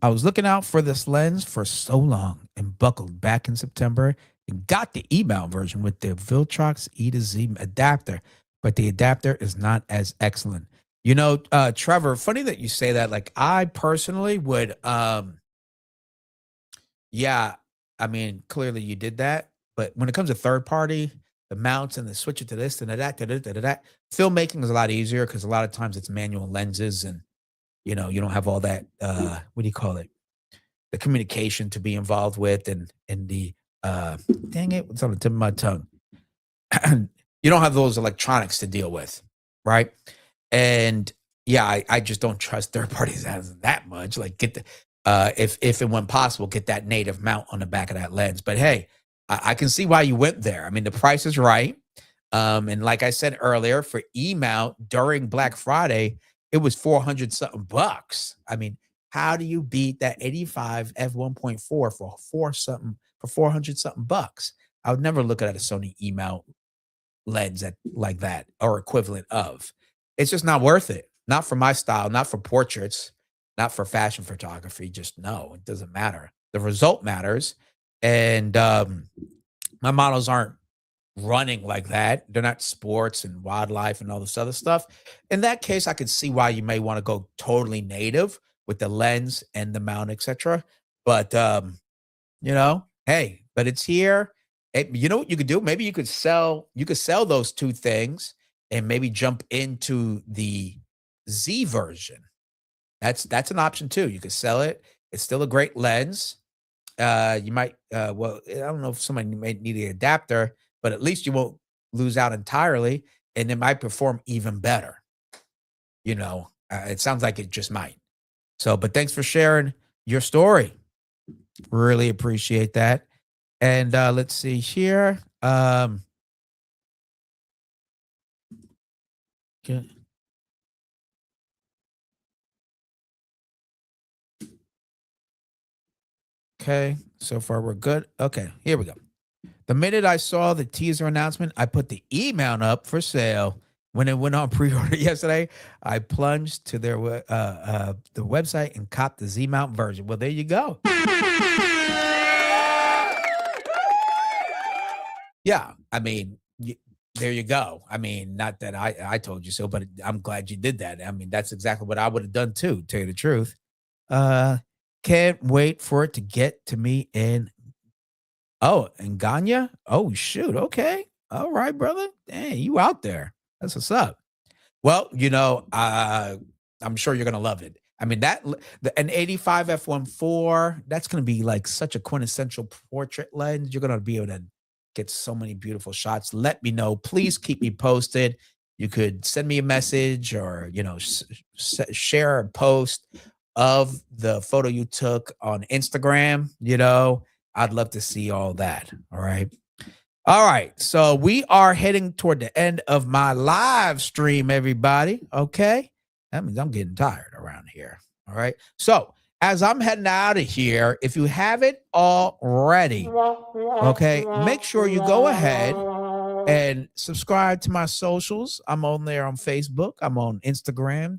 I was looking out for this lens for so long and buckled back in September and got the E-mount version with the Viltrox E to Z adapter, but the adapter is not as excellent. Trevor, funny that you say that. Like I personally would, yeah, I mean, clearly you did that, but when it comes to third party, the mounts and the switch it to this and to that, that, filmmaking is a lot easier because a lot of times it's manual lenses and you don't have all that what do you call it? The communication to be involved with and the uh dang it, what's on the tip of my tongue? You don't have those electronics to deal with, right? And yeah, I just don't trust third parties as that much. Like get the if and when possible, get that native mount on the back of that lens. But hey, I can see why you went there. I mean, the price is right. And like I said earlier, for E-mount during Black Friday, it was 400 something bucks. I mean, how do you beat that 85 f1.4 for 400 something bucks? I would never look at a Sony E-mount lens at like that or equivalent of. It's just not worth it. Not for my style, not for portraits, not for fashion photography. Just no, it doesn't matter. The result matters. And my models aren't running like that. They're not sports and wildlife and all this other stuff. In that case, I could see why you may want to go totally native with the lens and the mount, etc. But hey, but it's here. You know what you could do? Maybe you could sell those two things and maybe jump into the Z version. That's an option too. You could sell it. It's still a great lens. You might well, I don't know if somebody may need an adapter, but at least you won't lose out entirely, and it might perform even better. It sounds like it just might. So, but thanks for sharing your story. Really appreciate that. And let's see here. Okay. Okay, so far we're good. Okay, here we go. The minute I saw the teaser announcement, I put the E-mount up for sale. When it went on pre-order yesterday, I plunged to the website and copped the Z-mount version. Well, there you go. Yeah, I mean, there you go. I mean, not that I told you so, but I'm glad you did that. I mean, that's exactly what I would have done too. Tell you the truth. Uh, can't wait for it to get to me in. Oh, and Ganya? Oh, shoot. Okay. All right, brother. Dang, you out there. That's what's up. Well, I'm sure you're gonna love it. I mean, an 85 f1.4, that's going to be like such a quintessential portrait lens. You're going to be able to get so many beautiful shots. Let me know. Please keep me posted. You could send me a message or, share a post of the photo you took on Instagram. I'd love to see all that. All right. All right. So we are heading toward the end of my live stream, everybody. Okay. That means I'm getting tired around here. All right. So as I'm heading out of here, if you haven't already, okay, make sure you go ahead and subscribe to my socials. I'm on there on Facebook. I'm on Instagram,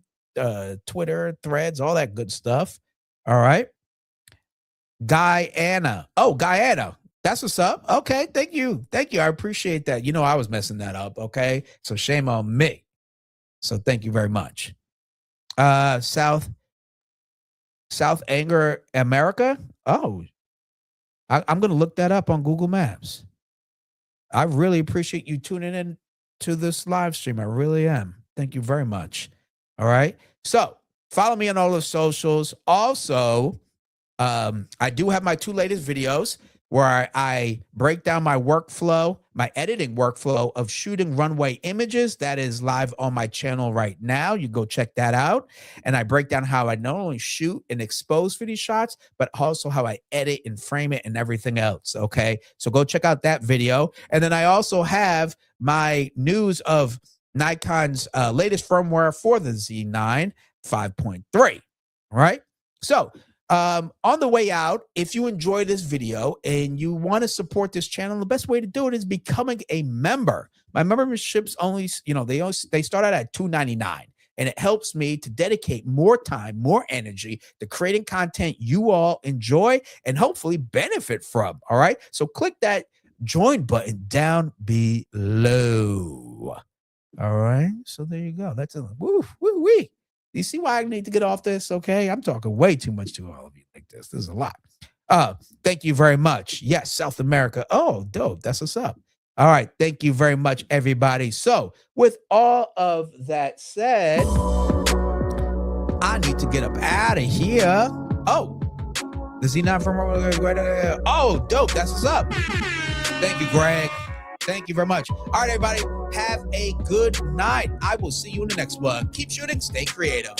Twitter, Threads, all that good stuff. All right. Guyana. Oh, Guyana. That's what's up. Okay. Thank you. Thank you. I appreciate that. I was messing that up. Okay. So shame on me. So thank you very much. South Anger America. Oh, I'm going to look that up on Google Maps. I really appreciate you tuning in to this live stream. I really am. Thank you very much. All right. So follow me on all the socials. Also, I do have my 2 latest videos where I break down my workflow, my editing workflow of shooting runway images. That is live on my channel right now. You go check that out. And I break down how I not only shoot and expose for these shots, but also how I edit and frame it and everything else. Okay. So go check out that video. And then I also have my news of Nikon's latest firmware for the Z9 5.3. All right. So, on the way out, if you enjoy this video and you want to support this channel, the best way to do it is becoming a member. My memberships only, they start out at $2.99, and it helps me to dedicate more time, more energy to creating content you all enjoy and hopefully benefit from. All right. So click that join button down below. All right. So there you go. That's a woo. You see why I need to get off this? Okay. I'm talking way too much to all of you like this. This is a lot. Thank you very much. Yes. South America. Oh, dope. That's what's up. All right. Thank you very much, everybody. So with all of that said, I need to get up out of here. Oh, the Z9 from, oh, dope. That's what's up. Thank you, Greg. Thank you very much. All right, everybody. Have a good night. I will see you in the next one. Keep shooting. Stay creative.